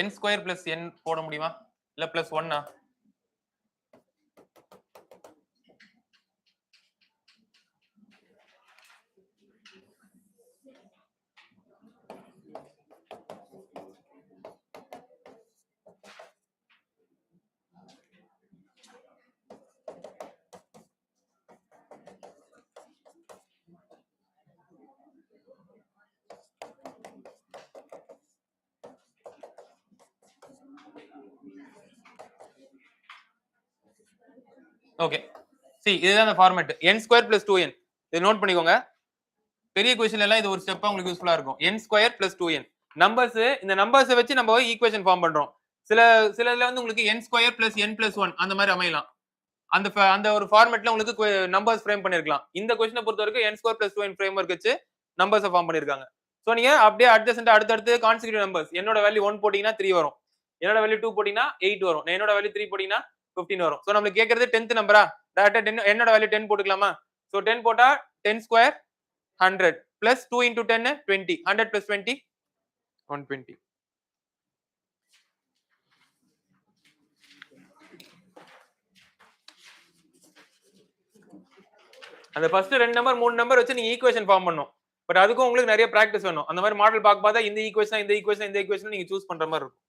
Speaker 1: n ஸ்கொயர் பிளஸ் n போட முடியுமா இல்ல பிளஸ் 1 ஓகே சி இதுதான் அந்த format n square plus 2n இது நோட் பண்ணிக்கோங்க பெரிய கொஸ்டின்ல எல்லாம் இது ஒரு ஸ்டெப்பா உங்களுக்கு யூஸ்ஃபுல்லா இருக்கும் n square plus 2n numbers இந்த நம்பர்ஸ் வச்சு நம்ம ஈக்குவேஷன் ஃபார்ம் பண்றோம் சில இதுல வந்து உங்களுக்கு n square plus n plus 1 அந்த மாதிரி அமையலாம் அந்த ஒரு ஃபார்மேட்ல உங்களுக்கு நம்பர்ஸ் ஃப்ரேம் பண்ணிருக்கலாம் இந்த கொஸ்டினை பொறுத்த வரைக்கும் n square plus 2n frame work வச்சு நம்பர்ஸ் ஃபார்ம் பண்ணிருக்காங்க சோ நீங்க அப்படியே அட்ஜஸ்ட் அடுத்தடுத்து கான்சிக்யூட்டிவ் நம்பர்ஸ் என்னோட வேல்யூ 1 போட்டீங்கன்னா 3 வரும் என்னோட வேல்யூ 2 போட்டீங்கன்னா 8 வரும் என்னோட வேல்யூ 3 போட்டீங்கன்னா 15 வரும் சோ நம்மளுக்கு கேக்குறது 10th நம்பரா டைரக்டா 10 என்னோட வேல்யூ 10 போட்டுக்கலாமா சோ 10 போட்டா 10 ஸ்கொயர் 100 plus 2 into 10 20 100 plus 20 120 அந்த ஃபர்ஸ்ட் ரெண்டு நம்பர் மூணு நம்பர் வச்சு நீங்க ஈக்குவேஷன் ஃபார்ம் பண்ணனும் பட் அதுக்கும் உங்களுக்கு நிறைய பிராக்டிஸ் வேணும் அந்த மாதிரி மாடல் பார்க்க பார்த்தா இந்த ஈக்குவேஷன் நீங்க சூஸ் பண்ற மாதிரி இருக்கும்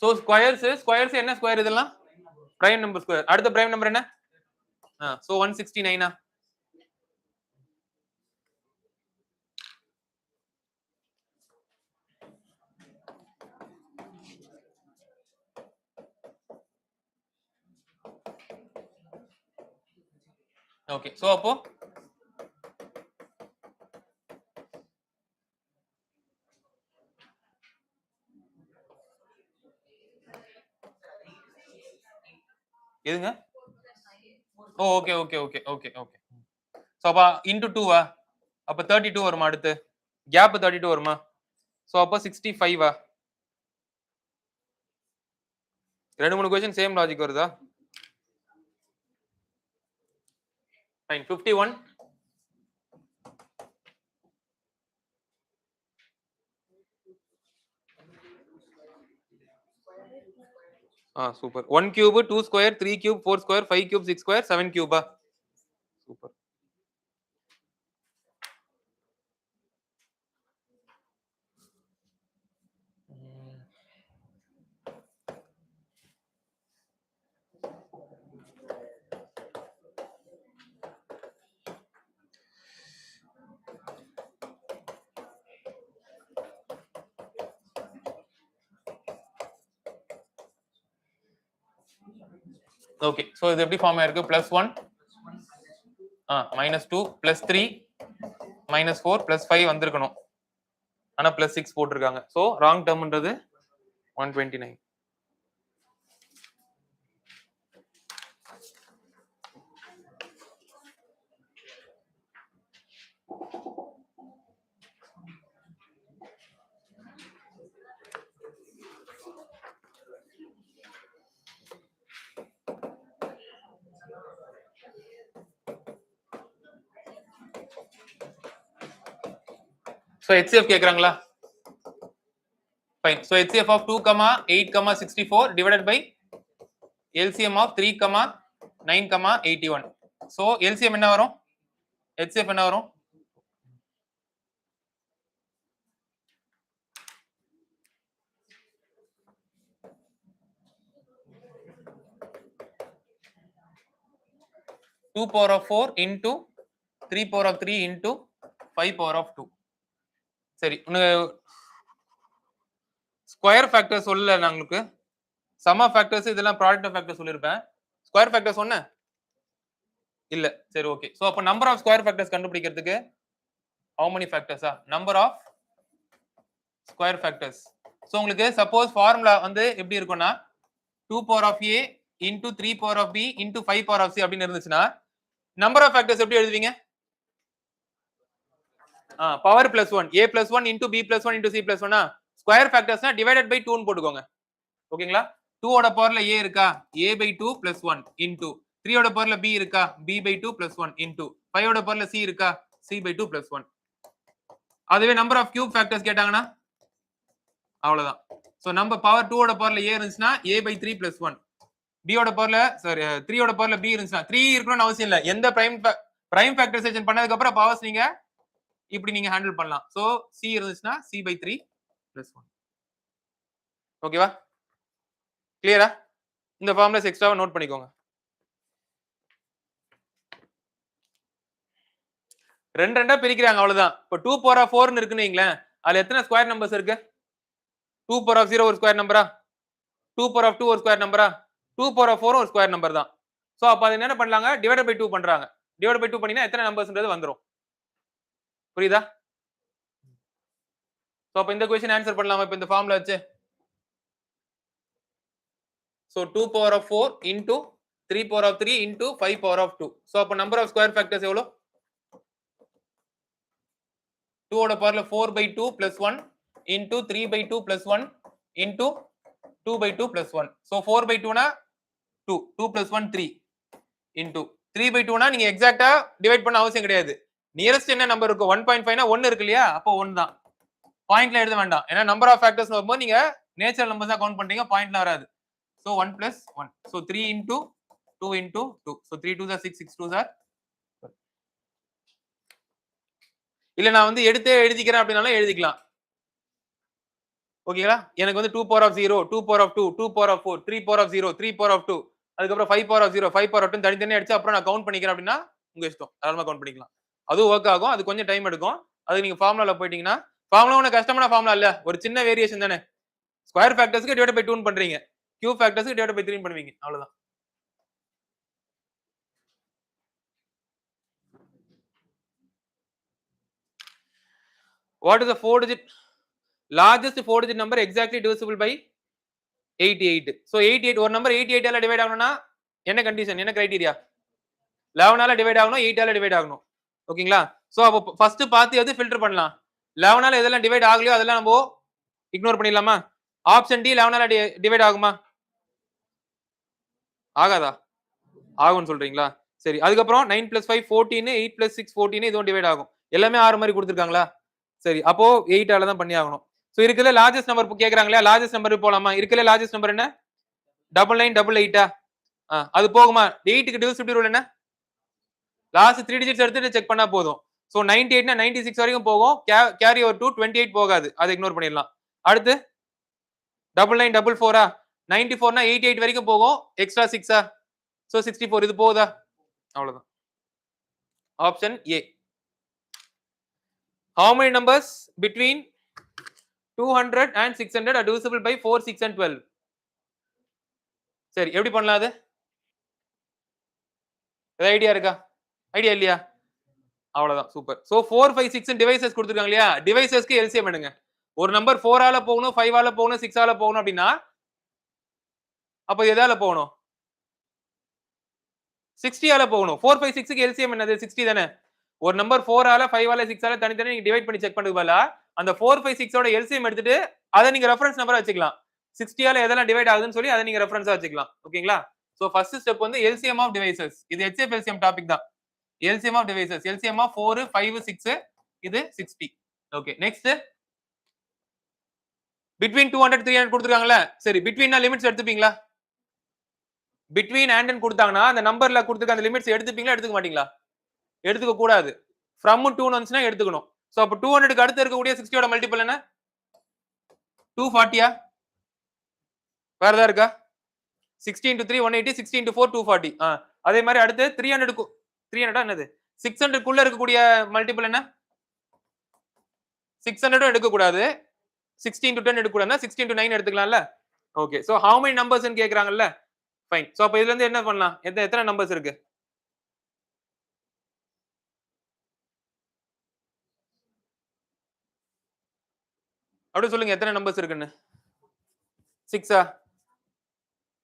Speaker 1: சோ ஸ்கொயர்ஸ் என்ன ஸ்கொயர் இதெல்லாம் பிரைம் நம்பர் ஸ்கொயர் அடுத்த பிரைம் நம்பர் என்ன சோ 169 ஓகே சோ அப்போ எதுங்க ஓகே சோ அப்ப into 2 அப்ப 32 வருமா அடுத்து கேப் 32 வருமா சோ அப்ப 65 ரெண்டு மூணு क्वेश्चन சேம் லாஜிக் வருதா fine 51 super 1 cube 2 square 3 cube 4 square 5 cube 6 square 7 cube super okay so இது எப்படி ஃபார்ம் ஆயிருக்கு +1 -2 +3 -4 +5 வந்திருக்கணும் ஆனா +6 போட்டிருக்காங்க சோ ராங் டேர்ம்ன்றது 129 So HCF கேக்குறாங்களா fine so HCF of 2 8 64 divided by LCM of 3 9 81 so LCM என்ன வரும் HCF என்ன வரும் 2 power of 4 into 3 power of 3 into 5 power of 2 சரி ஸ்கொயர் ஃபேக்டர் சொல்லல நான் உங்களுக்கு சம் ஆஃப் ஃபேக்டர்ஸ் இதெல்லாம் ப்ராடக்ட் ஆஃப் ஃபேக்டர் சொல்லிருப்பேன் ஸ்கொயர் ஃபேக்டர் சொன்னேன் இல்ல சரி ஓகே சோ அப்ப நம்பர் ஆஃப் ஸ்கொயர் ஃபேக்டர்ஸ் கண்டுபிடிக்கிறதுக்கு how many factors number of square factors so உங்களுக்கு சப்போஸ் ஃபார்முலா வந்து எப்படி இருக்கும்னா 2 power of a into 3 power of b into 5 power of c அப்படின்னு இருந்துச்சுன்னா நம்பர் ஆஃப் ஃபேக்டர்ஸ் எப்படி எழுதுவீங்க power +1 a +1 into b +1 into c +1 ஸ்கொயர் ஃபேக்டர்ஸ்னா டிவைடட் பை 2 ன்னு போட்டுக்கோங்க ஓகேங்களா 2 ஓட பவர்ல a இருக்கா a by 2 +1 into 3 ஓட பவர்ல b இருக்கா b by 2 +1 into 5 ஓட பவர்ல c இருக்கா c by 2 +1 அதுவே நம்பர் ஆஃப் கியூப் ஃபேக்டர்ஸ் கேட்டாங்கன்னா அவ்வளவுதான் சோ நம்ம பவர் 2 ஓட பவர்ல a இருந்துச்சுன்னா a by 3 +1 b ஓட பவர்ல சாரி 3 ஓட பவர்ல b இருந்துச்சுன்னா 3 இருக்கணும்னு அவசியம் இல்ல எந்த பிரைம் ஃபேக்டரைசேஷன் பண்ணதுக்கு அப்புறம் பவர்ஸ் நீங்க இப்படி நீங்க ஹேண்டில் பண்ணலாம் சோ c இருந்துச்சுன்னா c by 3 +1 ஓகேவா கிளியரா இந்த ஃபார்முலாஸ் எக்ஸ்ட்ராவா நோட் பண்ணிக்கோங்க ரெண்டா பிரிக்கிறாங்க அவ்வளவுதான் இப்போ 2 power of 4 ன்னு இருக்குன்னு வைங்களேன் அதுல எத்தனை ஸ்கொயர் நம்பர்ஸ் இருக்கு 2 power of 0 ஒரு ஸ்கொயர் நம்பரா 2 power of 2 ஒரு ஸ்கொயர் நம்பரா 2 power of 4 ஒரு ஸ்கொயர் நம்பர் தான் சோ அப்ப அது என்ன பண்ணலாங்க டிவைடட் பை 2 பண்றாங்க டிவைடட் பை 2 பண்ணினா எத்தனை நம்பர்ஸ்ன்றது வந்துரும் புரியுதா சோ அப்ப இந்த क्वेश्चन ஆன்சர் பண்ணலாமா இப்ப இந்த ஃபார்முலா வச்சு so 2 power of 4 into 3 power of 3 into 5 power of 2 so அப்ப number of square factors எவ்வளவு 2 ஓட பவர்ல 4 by 2 plus 1 into 3 by 2 plus 1 into 2 by 2 plus 1 so 4 by 2 னா 2 2 plus 1 3 into 3 by 2 னா நீங்க எக்ஸாக்ட்டா டிவைட் பண்ண அவசியம் கிடையாது நியரஸ்ட் என்ன நம்பர் இருக்கு 1.5 னா 1 இருக்கு இல்லையா அப்போ 1 தான் பாயிண்ட்ல எழுத வேண்டாம் ஏன்னா நம்பர் ஆஃப் ஃபேக்டர்ஸ் வரும்போது நீங்க நேச்சுரல் நம்பர்ஸ் தான் கவுண்ட் பண்றீங்க பாயிண்ட்ல வராது so 1 plus 1 so 3 into 2 into 2 so 3 2s are 6 6 2s are இல்ல நான் வந்து எடுத்தே எழுதிக்கிறேன் அப்படினாலும் எழுதிக்கலாம் ஓகேங்களா எனக்கு வந்து 2 power of 0 2 power of 2 2 power of 4 3 power of 0 3 power of 2 அதுக்கு அப்புறம் 5 power of 0 5 power of 2 தனித்தனியா அடிச்சு அப்புறம் நான் கவுண்ட் பண்ணிக்கிறேன் அப்படினா உங்க இஷ்டம் தாராளமா கவுண்ட் பண்ணிக்கலாம் அதுவும் வர்க் ஆகும் அது கொஞ்சம் டைம் எடுக்கும் அது நீங்க ஃபார்முலால போய்ட்டீங்கன்னா ஃபார்முலா ஒண்ணு கஷ்டமான ஃபார்முலா இல்ல ஒரு சின்ன வேரியேஷன் தானே ஸ்கொயர் ஃபேக்டர்ஸ்க்கு டிவைட் பை 2 ன்னு பண்றீங்க கியூப் ஃபேக்டர்ஸ்க்கு டிவைட் பை 3 ன்னு பண்ணுவீங்க அவ்வளவுதான் what is the 4 digit largest 4 digit number exactly divisible by 88 so 88 ஒரு நம்பர் 88 ஆல டிவைட் ஆகணும்னா என்ன கண்டிஷன் என்ன கிரைட்டீரியா 11 ஆல டிவைட் ஆகணும் 8 ஆல டிவைட் ஆகணும் ஓகேங்களா சோ அப்ப ஃபர்ஸ்ட் பாத்து எது ஃபில்டர் பண்ணலாம் 11 ஆல எதெல்லாம் டிவைட் ஆகலையோ அதெல்லாம் நம்ம இக்னோர் பண்ணிடலாமா ஆப்ஷன் டி 11 ஆல டிவைட் ஆகுமா ஆகாதா ஆகும்னு சொல்றீங்களா சரி அதுக்கு அப்புறம் 9 + 5 14 8 + 6 14 இதுவும் டிவைட் ஆகும் எல்லாமே 6 மாதிரி கொடுத்திருக்காங்களா சரி அப்போ 8 ஆல தான் பண்ணி ஆகணும் சோ இருக்குல லார்ஜஸ்ட் நம்பர் கேக்குறாங்களா லார்ஜஸ்ட் நம்பர் போலாமா இருக்குல லார்ஜஸ்ட் நம்பர் என்ன 9988 அது போகுமா 8 க்கு டிவிசிபிலிட்டி ரூல் என்ன லாஸ்ட் 3 டிஜிட்ஸ் எடுத்துட்டு செக் பண்ணா போதும் சோ 98 னா 96 வரைக்கும் போகும் கேரி ஓவர் டு 28 போகாது அதை இக்னோர் பண்ணிடலாம் அடுத்து 9944 94 னா 88 வரைக்கும் போகும் எக்ஸ்ட்ரா 6 சோ 64 இது போகுதா அவ்வளவுதான் option A how many numbers between 200 and 600 are divisible by 4 6 and 12 சரி எப்படி பண்ணலாம் அது ஏதாவது ஐடியா இருக்கா? ஐடியா இல்லையா? அவ்வளவுதான். சூப்பர். சோ 4, 5, 6 டிவைசஸ் கொடுத்திருக்காங்க இல்லையா? டிவைசஸ்க்கு எல்சிஎம் எடுங்க. ஒரு நம்பர் 4 ஆல போகணும், 5 ஆல போகணும், 6 ஆல போகணும் அப்படின்னா அப்ப எதால போகணும்? 60 ஆல போகணும். 4, 5, 6க்கு எல்சிஎம் என்னது? 60 தானே. ஒரு நம்பர் 4 ஆல, 5 ஆல, 6 ஆல தனித்தனி நீங்க டிவைட் பண்ணி செக் பண்றதுக்கு பதிலா அந்த 4, 5, 6 ஓட எல்சிஎம் எடுத்துட்டு அத நீங்க ரெஃபரன்ஸ் நம்பரா வச்சுக்கலாம். 60 ஆல எதெல்லாம் டிவைட் ஆகுதுன்னு சொல்லி அத நீங்க ரெஃபரன்ஸா வச்சுக்கலாம். ஓகேங்களா? சோ ஃபர்ஸ்ட் ஸ்டெப் வந்து எல்சிஎம் ஆஃப் டிவைசஸ். இது HCF எல்சிஎம் டாபிக் தான். LCM of divisors. LCM of 4, 5, 6 இது 60. ஓகே. நெக்ஸ்ட் பிட்வீன் 200, 300 கொடுத்திருக்காங்கல்ல. சரி, பிட்வீன்னா லிமிட்ஸ் எடுத்துப்பீங்களா? பிட்வீன் அண்ட் ன்னு கொடுத்தாங்கன்னா அந்த நம்பர்ல கொடுத்துருக்க அந்த லிமிட்ஸ் எடுத்துப்பீங்களா, எடுத்துக்க மாட்டீங்களா? எடுத்துக்க கூடாது. ஃப்ரம் 2 வந்துச்சுன்னா எடுத்துக்கணும். சோ அப்ப 200க்கு அடுத்து இருக்கக்கூடிய 60 ஓட மல்டிபிள் என்ன? 240யா? வேற ஏதாவது இருக்கா? 60 into 3 180, 60 into 4 240. அதே மாதிரி அடுத்து 300 300 என்னது? 600 குள்ள இருக்கக்கூடிய மல்டிபிள் என்ன? 600 எடுக்க கூடாது. 60 into 10 எடுக்க கூடாதுன்னா 60 into 9 எடுத்துக்கலாம்ல. Okay. So how many numbers ன்னு கேக்குறாங்கல்ல. ஃபைன். சோ அப்ப இதுல இருந்து என்ன பண்ணலாம்? எத்தனை நம்பர்ஸ் இருக்கு? அப்படியே சொல்லுங்க எத்தனை நம்பர்ஸ் இருக்குன்னு. 6ஆ?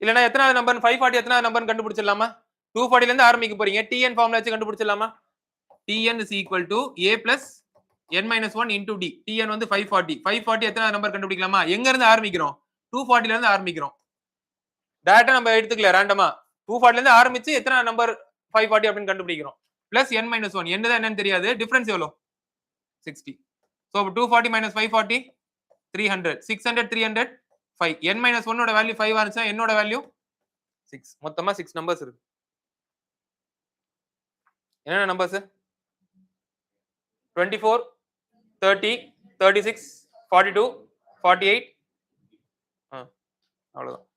Speaker 1: இல்லனா எத்தனாவது நம்பர்? 540 எத்தனாவது நம்பர்னு கண்டுபிடிச்சிடலாமா? 240ல இருந்து ஆரம்பிக்க போறீங்க. tn ஃபார்முலா வச்சு கண்டுபிடிச்சிடலாமா? tn is equal to a plus n minus 1 into d. tn வந்து 540. 540 எத்தனாவது நம்பர் கண்டுபிடிக்கலாமா? எங்க இருந்து ஆரம்பிக்கிறோம்? 240ல இருந்து ஆரம்பிக்கிறோம். டைரக்டா நம்ம எடுத்துக்கல ரேண்டமா. 240ல இருந்து ஆரம்பிச்சு எத்தனை நம்பர் 540 அப்படின்னு கண்டுபிடிக்கிறோம். Plus n minus 1. என்னதான் என்னன்னு தெரியாது. டிஃபரன்ஸ் எவ்வளவு? 60. So 240 minus 540 300. 600 300 5. n minus 1 ஓட வேல்யூ 5 ஆச்சுனா என்னோட வேல்யூ 6. மொத்தமா 6 நம்பர்ஸ் இருக்கு. என்னென்ன நம்பர்ஸ்? 24 30 36 42 48. அவ்வளவுதான்.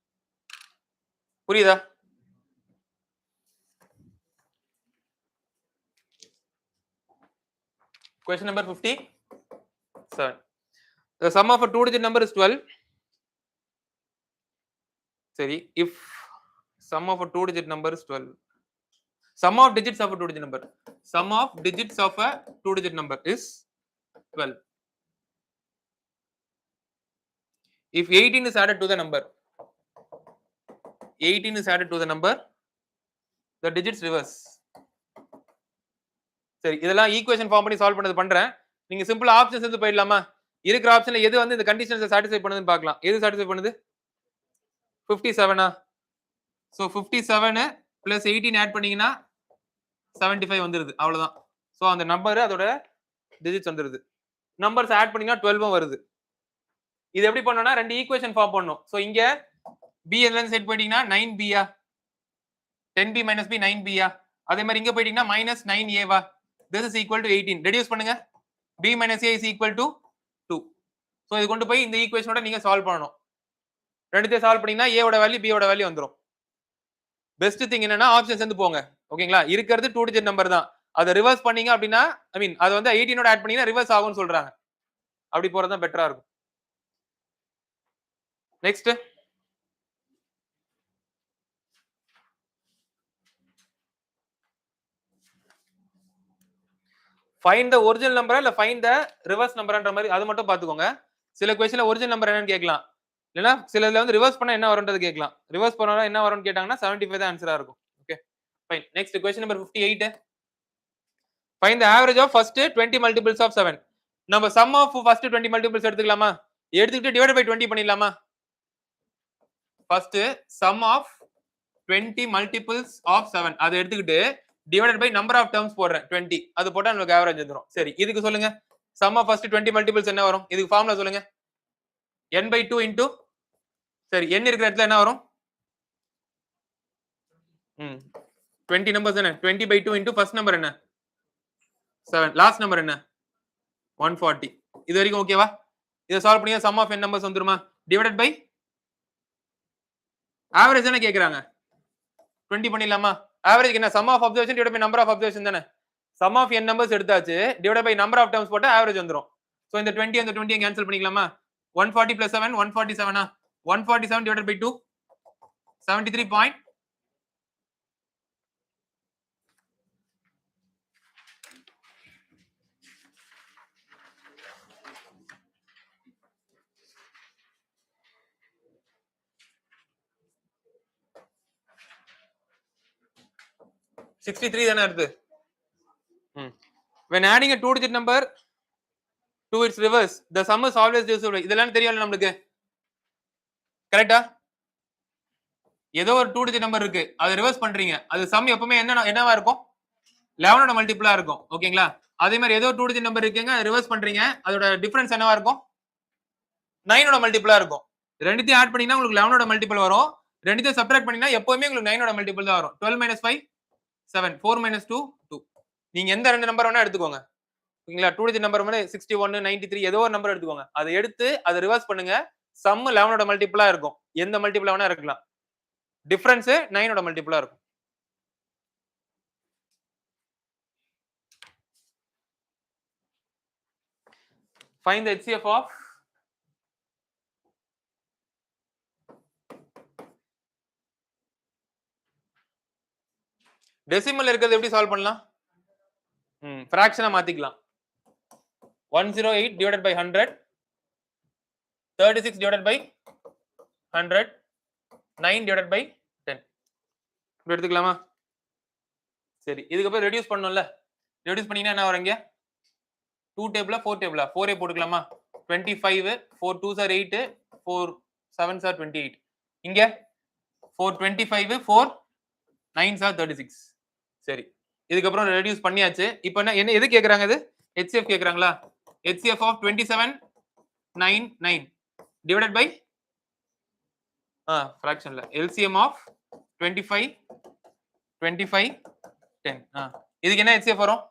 Speaker 1: புரியுதா? Question number 57. The sum of a two-digit number is 12. சரி, if sum of a two-digit number is 12. Sum of digits of a two-digit number. Sum of digits of a two-digit number is 12. If 18 is added to the number, 18 is added to the number, the digits reverse. சரி, இதெல்லாம் ஈக்குவேஷன் ஃபார்ம் பண்ணி சால்வ் பண்ணது பண்றேன். நீங்க சிம்பிளா ஆப்ஷன்ஸ் எடுத்து போயிடலாமா? இருக்கிற ஆப்ஷன்ல எது வந்து இந்த கண்டிஷன்ஸை சாட்டிஸ்ஃபை பண்ணுதுன்னு பார்க்கலாம். எது சாட்டிஸ்ஃபை பண்ணுது? 57ஆ? சோ 57 பிளஸ் 18 ஆட் பண்ணீங்கன்னா 75 வந்துருது. அவ்வளவுதான். சோ அந்த நம்பர் அதோட டிஜிட்ஸ் வந்துருது. நம்பர்ஸ் ஆட் பண்ணீங்கன்னா 12 வருது. இது எப்படி பண்ணனும்னா ரெண்டு ஈக்குவேஷன் ஃபார்ம் பண்ணனும். சோ இங்க b என்னன்னு செட் பண்ணிட்டீங்கன்னா 9b ஆ? 10b minus b 9b ஆ? அதே மாதிரி இங்க போயிட்டீங்கன்னா minus 9a வா? this is equal to 18. Reduce பண்ணுங்க. b minus a is equal to 2. So இது கொண்டு போய் இந்த ஈக்குவேஷனோட நீங்க சால்வ் பண்ணனும். ரெண்டுத்தையும் சால்வ் பண்ணீங்கன்னா a ஓட வேல்யூ b ஓட வேல்யூ வந்துரும். பெஸ்ட் திங் என்னன்னா ஆப்ஷன்ஸ் வந்து போங்க. ஓகேங்களா? இருக்கிறது 2 டிஜிட் நம்பர் தான். அதை ரிவர்ஸ் பண்ணீங்க அப்படின்னா ஐ மீன் அது வந்து 18 ஓட ஆட் பண்ணீங்கன்னா ரிவர்ஸ் ஆகும்னு சொல்றாங்க. அப்படி போறது தான் பெட்டரா இருக்கும். நெக்ஸ்ட் ஃபைண்ட் த ஒரிஜினல் நம்பரா இல்ல ஃபைண்ட் த ரிவர்ஸ் நம்பர்ன்ற மாதிரி அது மட்டும் பாத்துக்கோங்க. சில क्वेश्चनல ஒரிஜினல் நம்பர் என்னன்னு கேட்கலாம். இல்லனா சிலதுல வந்து ரிவர்ஸ் பண்ணா என்ன வரும்ன்றது கேட்கலாம். ரிவர்ஸ் பண்ணா என்ன வரும்னு கேட்டாங்கன்னா 75 தான் ஆன்சரா இருக்கும். Okay fine. Next question number 58. Find the average of first 20 multiples of 7. நம்ம சம் ஆஃப் ஃபர்ஸ்ட் 20 மல்டிபிள்ஸ் எடுத்துக்கலாமா? எடுத்துக்கிட்டு டிவைட் பை 20 பண்ணிடலாமா? First sum of 20 multiples of 7 அதை எடுத்துக்கிட்டு divided by number of terms போடுறேன் 20. அது போட்டா நமக்கு ஆவரேஜ் வந்துரும். சரி, இதுக்கு சொல்லுங்க. சம் ஆஃப் ஃபர்ஸ்ட் 20 மல்டிபிள்ஸ் என்ன வரும்? இதுக்கு ஃபார்முலா சொல்லுங்க. n by 2 into சரி n இருக்கிற இடத்துல என்ன வரும்? 20 நம்பர்ஸ் என்ன? 20 by 2 into ஃபர்ஸ்ட் நம்பர் என்ன? 7. லாஸ்ட் நம்பர் என்ன? 140. இது வரைக்கும் ஓகேவா? இத சால்வ் பண்ணியா சம் ஆஃப் n நம்பர்ஸ் வந்துருமா? டிவைடட் பை ஆவரேஜ் என்ன கேக்குறாங்க? 20 பண்ணிடலாமா? ஆவரேஜ் என்ன? Sum of observation divided by number of observation தானே. சம் ஆஃப் n நம்பர்ஸ் எடுத்தாச்சு divided by number of terms போட்டா ஆவரேஜ் வந்துரும். சோ இந்த 20 அந்த 20 கேன்சல் பண்ணிக்கலாமா? 140 plus 7 147 ஆ? 147 divided by 2 73. 63 தானே வருது. when adding a 2 digit number to its reverse the sum is always divisible. இதெல்லாம் தெரியும்ல நமக்கு, கரெக்ட்டா? ஏதோ ஒரு 2 digit நம்பர் இருக்கு, அதை ரிவர்ஸ் பண்றீங்க, அது சம் எப்பவுமே என்னவா இருக்கும்? 11ஓட மல்டிபிளா இருக்கும். ஓகேங்களா? அதே மாதிரி ஏதோ 2 digit நம்பர் இருக்குங்க, அதை ரிவர்ஸ் பண்றீங்க, அதோட டிஃபரன்ஸ் என்னவா இருக்கும்? 9ஓட மல்டிபிளா இருக்கும். ரெண்டுத்தையும் ஆட் பண்ணீங்கன்னா உங்களுக்கு 11ஓட மல்டிபிள் வரும். ரெண்டுத்தையும் சப்ட்ராக்ட் பண்ணீங்கன்னா எப்பவுமே உங்களுக்கு 9ஓட மல்டிபிள் தான் வரும். 12 minus 5 7, 4 minus 2 2. நீங்க எந்த ரெண்டு நம்பர் வேணா எடுத்துக்கோங்க. ஓகேங்களா? 2 digit நம்பர் வந்து 61 93 ஏதோ ஒரு நம்பர் எடுத்துக்கோங்க. அதை எடுத்து அதை ரிவர்ஸ் பண்ணுங்க, சம் 11ஓட மல்டிபிளா இருக்கும். எந்த மல்டிபிளா வேணா இருக்கலாம். டிஃபரன்ஸ் 9ஓட மல்டிபிளா இருக்கும். find the HCF of decimal இருக்கிறது எப்படி சால்வ் பண்ணலாம்? ஃபிராக்ஷனா மாத்திக்கலாம். 108 divided by 100, 36 divided by 100, 9 divided by 10. இப்படி எடுத்துக்கலாமா? சரி, இதுக்கப்புறம் ரெடியூஸ் பண்ணணும்ல. ரெடியூஸ் பண்ணீங்கன்னா என்ன வரும்? இங்க 2 டேபிளா 4 டேபிளா? 4 போட்டுக்கலாமா? 25 4 2s are 8 4 7s are 28. இங்க 4 25 4 9s are 36. சரி, இதுக்கப்புறம் ரெடியூஸ் பண்ணியாச்சு. இப்போ என்ன எது கேக்குறாங்க? இது HCF கேக்குறாங்களா? HCF of 27 9 9 divided by ஃபிராக்ஷன்ல LCM of 25 25 10. இதுக்கு என்ன HCF வரும்?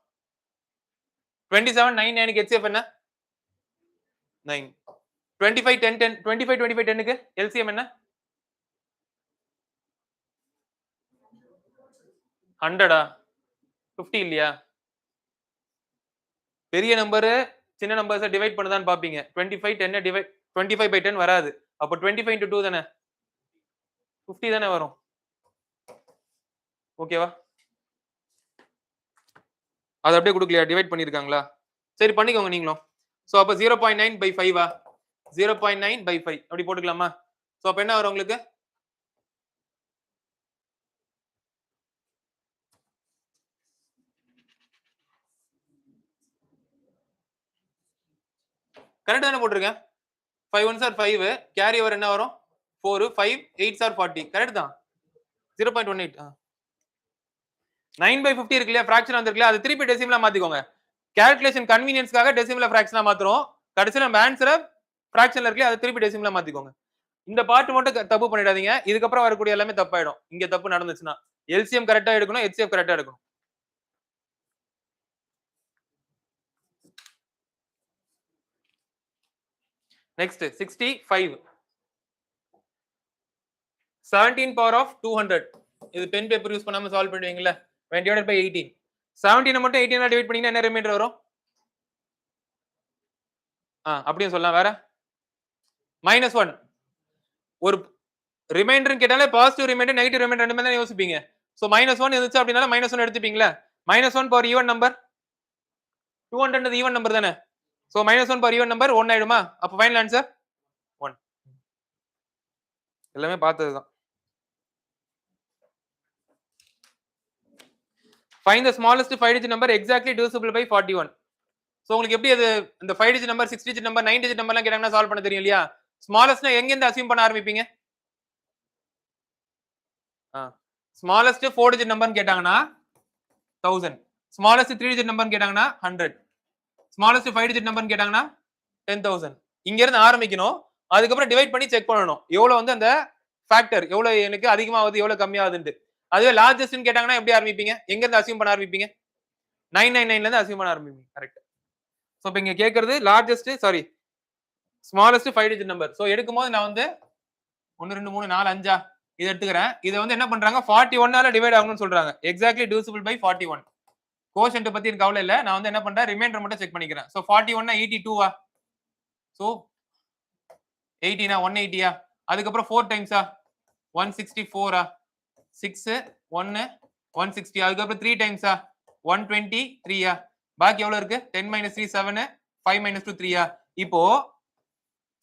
Speaker 1: 27 9 9 க்கு HCF என்ன? 9. 25 10 10 25 25 10 க்கு LCM என்ன? 100 50 இல்லையா? பெரிய நம்பர் சின்ன நம்பர்ஸ் டிவைட் பண்ணதான் பாப்பீங்க. 25 10 டிவைட் 25 by 10 வராது. அப்ப 25 into 2 தானே 50 தானே வரும். ஓகேவா? அது அப்படியே கொடுக்கலையா? டிவைட் பண்ணிருக்காங்களா? சரி, பண்ணிக்கோங்க நீங்களும். சோ அப்ப 0.9 by 5 0.9 by 5 அப்படி போட்டுக்கலாமா? சோ அப்ப என்ன வரும் உங்களுக்கு? கரெக்ட் தானே போட்டிருக்கேன்? 5 1s are 5, கேரி ஓவர் என்ன வரும்? 4 5 8s are 40. கரெக்ட் தான். 0.18. 9 by 50 இருக்கு இல்லையா? ஃபிராக்ஷன் வந்திருக்குல்ல, அது திருப்பி டெசிமலா மாத்திக்கோங்க. கால்குலேஷன் கன்வீனியன்ஸ்க்காக டெசிமலா ஃபிராக்ஷனா மாத்துறோம். கடைசில நம்ம ஆன்சரை ஃபிராக்ஷன்ல இருக்குல்ல, அதை திருப்பி டெசிமலா மாத்திக்கோங்க. இந்த பார்ட் மட்டும் தப்பு பண்ணிடாதீங்க. இதுக்கப்புறம் வரக்கூடிய எல்லாமே தப்பாயிடும். இங்க தப்பு நடந்துச்சுன்னா LCM கரெக்டா எடுக்கணும், HCF கரெக்டா எடுக்கணும். Next 65 17 power of 200. இது பென் பேப்பர் யூஸ் பண்ணாம சால்வ் பண்ணுவீங்கல்ல. when divided by 18. 17 மட்டும் 18 டிவைட் பண்ணீங்கன்னா என்ன ரிமைண்டர் வரும்? அப்படியே சொல்லலாம். வேற -1. ஒரு ரிமைண்டர் கேட்டாலே பாசிட்டிவ் ரிமைண்டர் நெகட்டிவ் ரிமைண்டர் ரெண்டுமே தான் யோசிப்பீங்க. சோ -1 இருந்துச்சு அப்படினா -1 எடுத்துப்பீங்களா? -1 power even number 200 even number தானே. சோ -1 பவர் ஈவன் நம்பர் 1 ஆயிடுமா? அப்ப ஃபைனல் ஆன்சர் 1. எல்லாமே பார்த்ததுதான். find the smallest 5 digit number exactly divisible by 41. So உங்களுக்கு எப்படி அது இந்த 5 digit number 6 digit number 9 digit நம்பர்லாம் கேட்டாங்கன்னா சால்வ் பண்ண தெரியும் இல்லையா? ஸ்மாலஸ்ட்னா எங்க இருந்து அஸ்யூம் பண்ண ஆரம்பிப்பீங்க? ஸ்மாலஸ்ட் 4 digit நம்பர்னு கேட்டாங்கன்னா 1000. ஸ்மாலஸ்ட் 3 digit நம்பர்னு கேட்டாங்கன்னா 100. ஸ்மாலஸ்ட் 5 digit நம்பர்னு கேட்டாங்கன்னா 10000. இங்க இருந்து ஆரம்பிக்கணும். அதுக்கப்புறம் டிவைட் பண்ணி செக் பண்ணணும் எவ்வளவு வந்து அந்த ஃபேக்டர் எவ்வளவு எனக்கு அதிகமாகுது எவ்வளவு கம்மியாகுதுன்னு. அதுவே லார்ஜஸ்ட்னு கேட்டாங்கன்னா எப்படி ஆரம்பிப்பீங்க? எங்க இருந்து அஸ்யூம் பண்ண ஆரம்பிப்பீங்க? 999ல இருந்து அஸ்யூம் பண்ண ஆரம்பிப்பீங்க. கரெக்ட். சோ இப்போ இங்க கேக்குறது largest smallest 5 digit number. So எடுக்கும்போது நான் வந்து 1 2 3 4 5 இத எடுத்துக்கிறேன். இத வந்து என்ன பண்றாங்க 41 ஆல டிவைட் ஆகணும்னு சொல்றாங்க. Exactly divisible by 41. கோஷன்ட் பத்தி எனக்கு கவலை இல்ல. நான் வந்து என்ன பண்றேன் ரிமைண்டர் மட்டும் செக் பண்ணிக்கிறேன். சோ 41 னா 82 சோ 18 180 அதுக்கப்புறம் 4 டைம்ஸ் 164 6 1 160 அதுக்கப்புறம் 3 டைம்ஸ் 123 பாக்கி எவ்வளவு இருக்கு? 10 - 3 7 5 - 2 3 இப்போ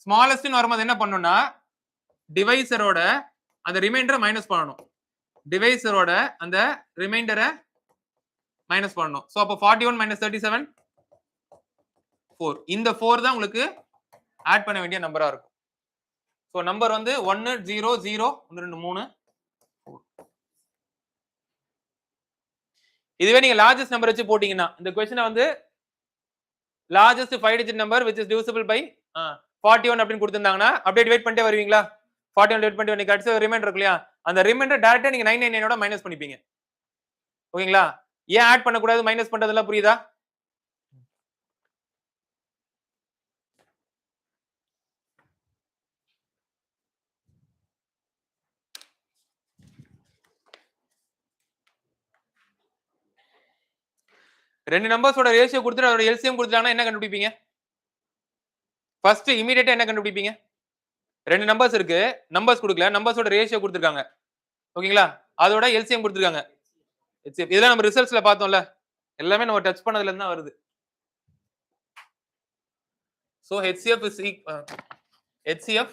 Speaker 1: ஸ்மாலஸ்ட்னு வரும்போது என்ன பண்ணனும்னா டிவைசரோட அந்த ரிமைண்டரை மைனஸ் பண்ணணும். டிவைசரோட அந்த ரிமைண்டரை மைனஸ் பண்ணணும். சோ அப்ப 41 மைனஸ் 37 4. இந்த 4 தான் உங்களுக்கு ஆட் பண்ண வேண்டிய நம்பரா இருக்கும். சோ நம்பர் வந்து 1 0 0 1 2 3 4. இதுவே நீங்க லார்ஜஸ்ட் நம்பர் வச்சு போட்டீங்கன்னா இந்த क्वेश्चन வந்து largest 5 digit number which is divisible by 41 அப்படினு கொடுத்திருந்தாங்கன்னா அப்படியே டிவைட் பண்ணிட்டே வருவீங்களா? 41 டிவைட் பண்ணிட்டு நீங்க கடைசி ரிமைண்டர் இருக்கு இல்லையா? அந்த ரிமைண்டர் டைரக்ட்டா நீங்க 999 ஓட மைனஸ் பண்ணிப்பீங்க. ஓகேங்களா? ஏன் ஆட் பண்ண கூடாது மைனஸ் பண்றதெல்லாம் புரியுதா? ரெண்டு நம்பர்ஸோட ரேஷியோ கொடுத்துட்டு அதோட எல்சிஎம் கொடுத்துட்டாங்கன்னா என்ன கண்டுபிடிப்பீங்க? ஃபர்ஸ்ட் இமிடியேட்டா என்ன கண்டுபிடிப்பீங்க? ரெண்டு நம்பர்ஸ் இருக்கு, நம்பர்ஸ் கொடுக்கல, நம்பர்ஸோட ரேஷியோ கொடுத்திருக்காங்க. ஓகேங்களா? அதோட எல்சிஎம் கொடுத்திருக்காங்க. இதெல்லாம் நம்ம ரிசல்ட்ஸ்ல பார்த்தோம்ல. எல்லாமே நம்ம டச் பண்ணதுல இருந்து தான் வருது. So HCF is HCF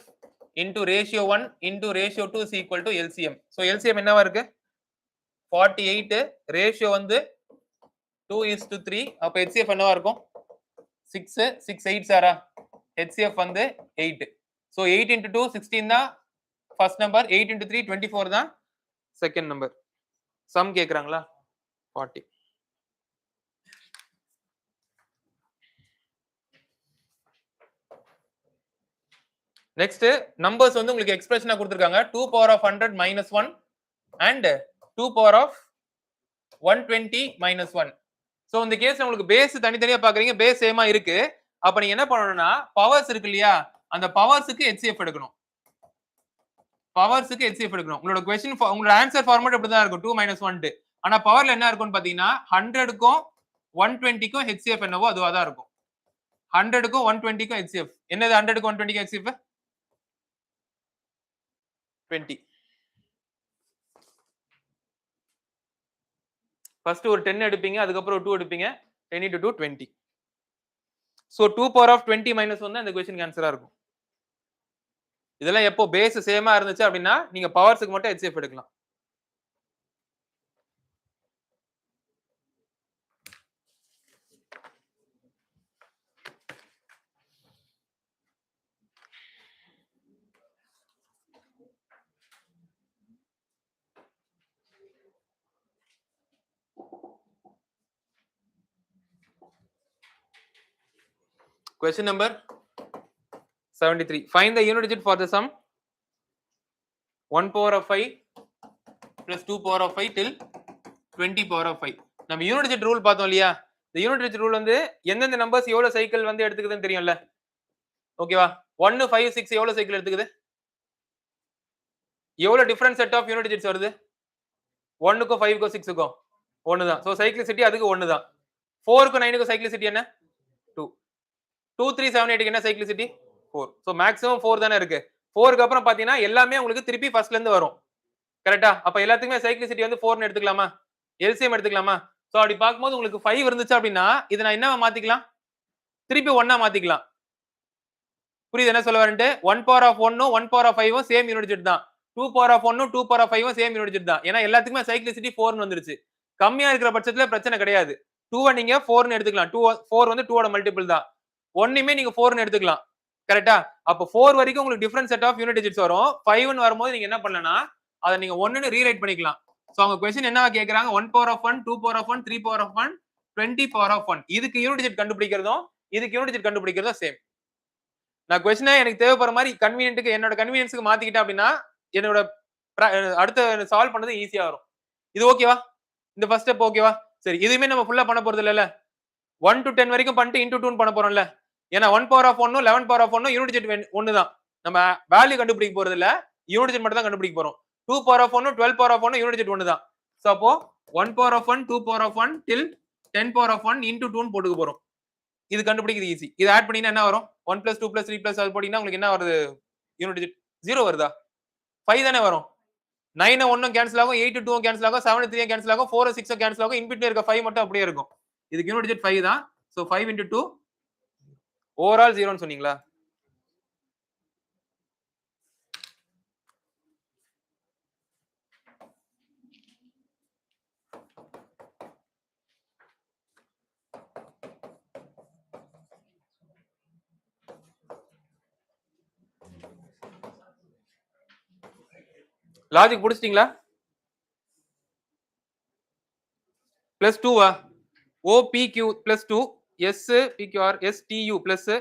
Speaker 1: into ratio 1 into ratio 2 is equal to LCM. So LCM என்னவா இருக்கு? 48 ratio வந்து 2:3. அப்ப HCF என்னவா இருக்கும்? 6 6 8 சாரா? HCF வந்து 8. So 8 into 2 16 தான் ஃபர்ஸ்ட் நம்பர், 8 into 3 24 தான் செகண்ட் நம்பர். சம் கேக்குறாங்களா? 40. நெக்ஸ்ட் நம்பர்ஸ் வந்து உங்களுக்கு எக்ஸ்பிரஷனா கொடுத்திருக்காங்க 2 power of 100 minus 1 and 2 power of 120 minus 1. So இந்த கேஸ்ல உங்களுக்கு பேஸ் தனித்தனியா பாக்குறீங்க, பேஸ் சேமா இருக்கு. அப்ப நீங்க என்ன பண்ணணும்னா பவர்ஸ் இருக்கு இல்லையா, அந்த பவர்ஸ்க்கு HCF எடுக்கணும். பவர்ஸ்க்கு HCF எடுக்கணும். உங்களோட क्वेश्चन உங்களோட ஆன்சர் ஃபார்மட் இப்படி தான் இருக்கும் 2 minus 1. ஆனா பவர்ல என்ன இருக்கும்னு பாத்தீங்கன்னா 100க்கும் 120க்கும் HCF என்னவோ அதுவா தான் இருக்கும். 100க்கும் 120க்கும் HCF என்னது? 100க்கும் 120க்கும் HCF 20. ஃபர்ஸ்ட் ஒரு 10 எடுப்பீங்க, அதுக்கப்புறம் ஒரு 2 எடுப்பீங்க. 10 into 2 20. So 2 power of 20 minus 1 தான் இந்த क्वेश्चन ஆன்சரா இருக்கும். இதெல்லாம் எப்போ பேஸ் சேமா இருந்துச்சு அப்படின்னா நீங்க பவர்ஸ்க்கு மட்டும் HCF எடுக்கலாம். Question number 73. Find the unit digit for the sum 1 power of 5 plus 2 power of 5 till 20 power of 5. நம்ம யூனிட் டிஜிட் ரூல் பார்த்தோம் இல்லையா? இந்த யூனிட் டிஜிட் ரூல் வந்து எந்தெந்த நம்பர்ஸ் எவ்வளவு சைக்கிள் வந்து எடுத்துக்குதுன்னு தெரியும்ல? ஓகேவா? 1 5 6 எவ்வளவு சைக்கிள் எடுத்துக்குது? எவ்வளவு different set of unit digits வருது? 1க்கும் 5க்கும் 6க்கும் 1 தான். சோ சைக்கிளிசிட்டி அதுக்கு 1 தான். 4க்கும் 9க்கும் சைக்கிளிசிட்டி என்ன? 2. 2 3 7 8க்கு என்ன சைக்கிளிசிட்டி? 4. சோ மேக்ஸிமம் 4 தானே இருக்கு. 4க்கு அப்புறம் பாத்தீங்கன்னா எல்லாமே உங்களுக்கு திருப்பி ஃபர்ஸ்ட்ல இருந்து வரும். கரெக்ட்டா? அப்ப எல்லாத்துக்குமே சைக்கிளிசிட்டி வந்து 4 ன்னு எடுத்துக்கலாமா? எல்சிஎம் எடுத்துக்கலாமா? சோ அப்படி பாக்கும்போது உங்களுக்கு 5 இருந்துச்சு அப்படின்னா இத நான் என்னவா மாத்திக்கலாம்? திருப்பி 1 மாத்திக்கலாம். புரியுது என்ன சொல்ல வரேன்ட்டு? 1 power of 1 1 power of 5 same unit digit தான். 2 power of 1 2 power of 5 same unit digit தான். ஏன்னா எல்லாத்துக்குமே சைக்கிளிசிட்டி 4 ன்னு வந்துருச்சு. கம்மியா இருக்கிற பட்சத்துல பிரச்சனை கிடையாது. 2 நீங்க 4 ன்னு எடுத்துக்கலாம். 4 வந்து 2 ஓட மல்டிபிள் தான். 1யுமே நீங்க 4 ன்னு எடுத்துக்கலாம். கரெக்ட்டா? அப்ப 4 வரைக்கும் உங்களுக்கு different set of unit digits வரும். 5 ன்னு வரும்போது நீங்க என்ன பண்ணலனா அத நீங்க 1 ன்னு ரீரைட் பண்ணிக்கலாம். சோ அவங்க क्वेश्चन என்னவா கேக்குறாங்க? 1 power of 1 2 power of 1 3 power of 1 20 power of 1. இதுக்கு யூனிட் டிஜிட் கண்டுபிடிக்கிறதும் இதுக்கு யூனிட் டிஜிட் கண்டுபிடிக்கிறதும் சேம். நான் क्वेश्चन எனக்கு தேவைப்படுற மாதிரி கன்வீனியன்ட்க்கு என்னோட கன்வீனியன்ஸ்க்கு மாத்திக்கிட்டேன் அப்படின்னா என்னோட அடுத்த சால்வ் பண்ணது ஈஸியா வரும். இது ஓகேவா? இந்த ஃபர்ஸ்ட் ஸ்டெப் ஓகேவா? சரி இதுமே நம்ம ஃபுல்லா பண்ண போறது இல்லல. 1 to 10 வரைக்கும் பண்ணிட்டு into 2 பண்ண போறோம்ல. ஏன்னா 1 power of 1 11 power of 1 unit digit 1 தான். நம்ம வேல்யூ கண்டுபிடிக்க போறது இல்ல. யூனிட் டிஜிட் மட்டும் தான் கண்டுபிடிக்க போறோம். 2 power of 1 12 power of 1 unit digit 1 தான். சோ அப்போ 1 power of 1 2 power of 1 till 10 power of 1 into 2 ன்னு போட்டுக்க போறோம். இது கண்டுபிடிக்கிறது ஈஸி. இத ஆட் பண்ணீங்கன்னா என்ன வரும்? 1 plus 2 plus 3 plus அது போட்டீங்கன்னா உங்களுக்கு என்ன வருது? யூனிட் டிஜிட் 0 வருதா? 5 தானே வரும். 9 1 கேன்சல் ஆகும், 8 2 கேன்சல் ஆகும், 7 3 கேன்சல் ஆகும், 4 6 கேன்சல் ஆகும், இன் பிட்வீன் இருக்க 5 மட்டும் அப்படியே இருக்கும். இதுக்கு யூனிட் டிஜிட் 5 தான். சோ 5 into 2 ஓவரால் 0 ன்னு சொன்னீங்களா? லாஜிக் புடிச்சிட்டீங்களா? பிளஸ் 2வா? OPQ plus 2 SPQR STU plus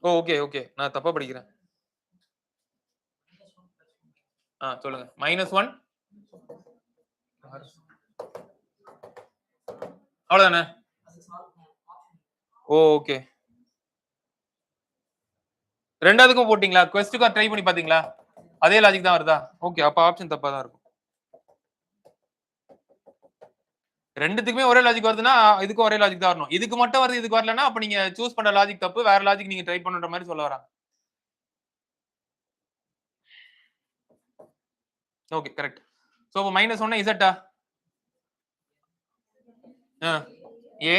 Speaker 1: okay okay நான் தப்பா படிக்கிறேன். சொல்லுங்க. -1 அவ்வளவுதானே? ஓகே. ரெண்டாவதுக்கும் போட்டீங்களா? குவெஸ்டுக்கும் ட்ரை பண்ணி பாத்தீங்களா? அதே லாஜிக் தான் வருதா? ஓகே அப்ப ஆப்ஷன் தப்பா தான் இருக்கும். ரெண்டுத்துக்குமே ஒரே லாஜிக் வருதுன்னா இதுக்கும் ஒரே லாஜிக் தான் வரணும். இதுக்கு மட்டும் வருது இதுக்கு வரலன்னா அப்ப நீங்க சூஸ் பண்ற லாஜிக் தப்பு. வேற லாஜிக் நீங்க ட்ரை பண்ணுன்ற மாதிரி சொல்ல வராங்க. Okay correct. சோ அப்ப -1 இசட்டா? ஏ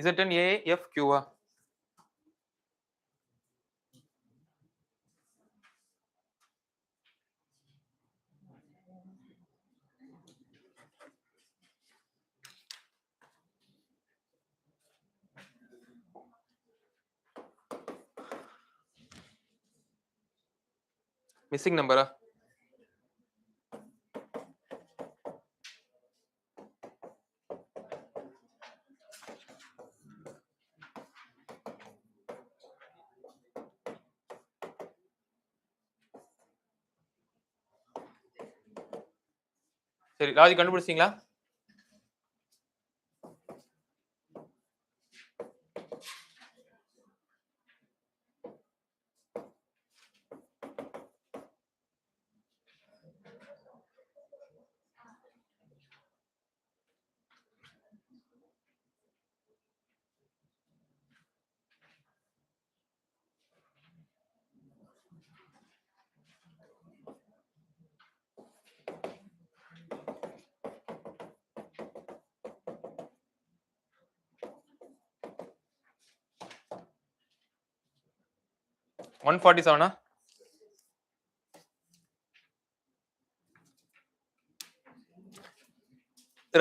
Speaker 1: ZN AFQவா? மிஸ்ஸிங் நம்பரா? சரி லாஜிக் கண்டுபிடிச்சிட்டீங்களா? $147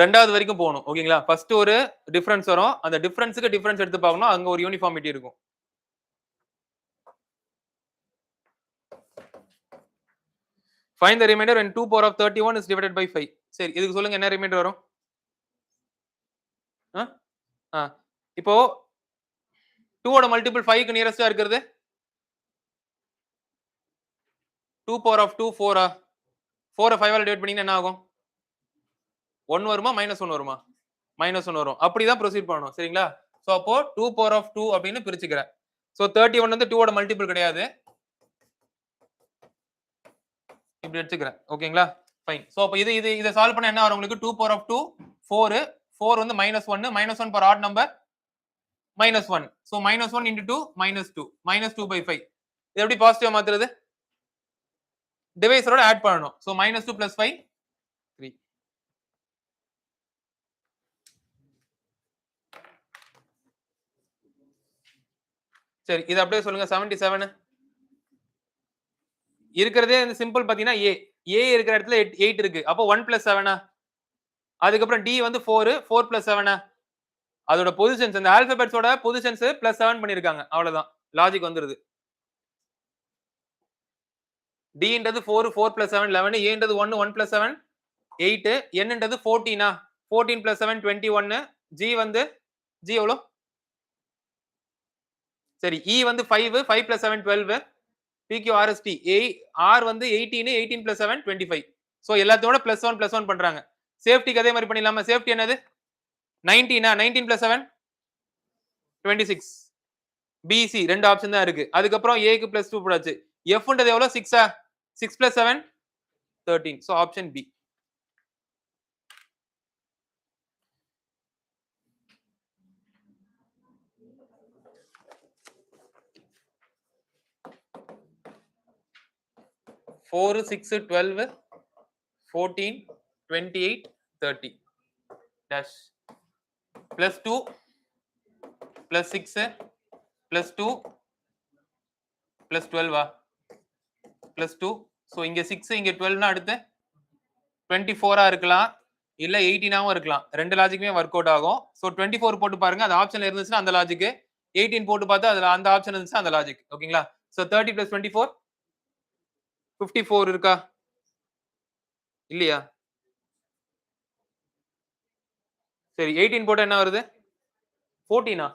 Speaker 1: ரெண்டாவது வரைக்கும் போகணும் ஓகேங்களா? ஃபர்ஸ்ட் ஒரு டிஃபரன்ஸ் வரும். அந்த டிஃபரன்ஸ்க்கு டிஃபரன்ஸ் எடுத்து பார்க்கணும். அங்க ஒரு யூனிஃபார்மிட்டி இருக்கும். Find the remainder when 2 power of 31 is divided by 5. சரி இதுக்கு சொல்லுங்க என்ன ரிமைண்டர் வரும்? இப்போ 2 ஓட மல்டிபிள் 5க்கு நியரஸ்டா இருக்குது 2 power of 2 4 4 5 ஆல டிவைட் பண்ணீங்கன்னா என்ன ஆகும்? 1 வருமா -1 வருமா? -1 வரும். அப்படிதான் ப்ரொசீட் பண்ணணும் சரிங்களா? சோ அப்போ 2 power of 2 அப்படின்னு பிரிச்சுக்கிறேன். சோ 31 வந்து 2 ஓட மல்டிபிள் கிடையாது. இப்படி எடுத்துக்கிறேன் ஓகேங்களா? ஃபைன். சோ அப்ப இத சால்வ் பண்ணா என்ன வரும் உங்களுக்கு? 2 power of 2 4 4 வந்து -1 -1 for odd number -1. So -1 into 2 -2 -2/5. இது எப்படி பாசிட்டிவா மாத்துறது? டிவைசரோட ஆட் பண்ணனும். சோ -2 + 5 3. சரி இது அப்படியே சொல்லுங்க 77 இருக்கிறதே இந்த சிம்பிள் பாத்தீங்கன்னா ஏ இருக்கிற இடத்துல 8 இருக்கு. அப்போ 1 + 7 அதுக்கப்புறம் டி வந்து 4 4 + 7 அதோட பொசிஷன்ஸ் அந்த ஆல்பபெட்ஸோட பொசிஷன்ஸ் +7 பண்ணிருக்காங்க. அவ்வளவுதான் லாஜிக் வந்துருது. டின்றது 4 4 + 7 11 ஏன்றது 1 1 + 7 8 என்னன்றது 14 14 + 7 21 ஜி வந்து ஜி எவ்வளவு? சரி இ வந்து 5 5 + 7 12 PQRST ஆர் வந்து 18 18 + 7 25. சோ எல்லாத்தோட +1 பண்றாங்க. சேஃப்டிக்கு அதே மாதிரி பண்ணிடலாமா? சேஃப்டி என்னது? 19 19 + 7 26. பிசி ரெண்டு ஆப்ஷன் தான் இருக்கு. அதுக்கப்புறம் ஏக்கு +2 போடாச்சு. எஃப்ன்றது எவ்வளவு? 6 6 + 7 13. So option B. Four 6 12 14 28 30 dash +2 +6 +2 +12 +2. So இங்க 6 இங்க 12னா அடுத்து 24 இருக்கலாம் இல்ல 18ஆவும் இருக்கலாம். ரெண்டு லாஜிக்குமே ஒர்க் அவுட் ஆகும். சோ 24 போட்டு பாருங்க. அது ஆப்ஷன்ல இருந்துச்சுன்னா அந்த லாஜிக். 18 போட்டு பார்த்தா அதுல அந்த ஆப்ஷன் இருந்துச்சுன்னா அந்த லாஜிக். ஓகேங்களா? சோ 30 + 24 54 இருக்கா? இல்லையா? சரி 18 போட்டா என்ன வருது? 14ஆ?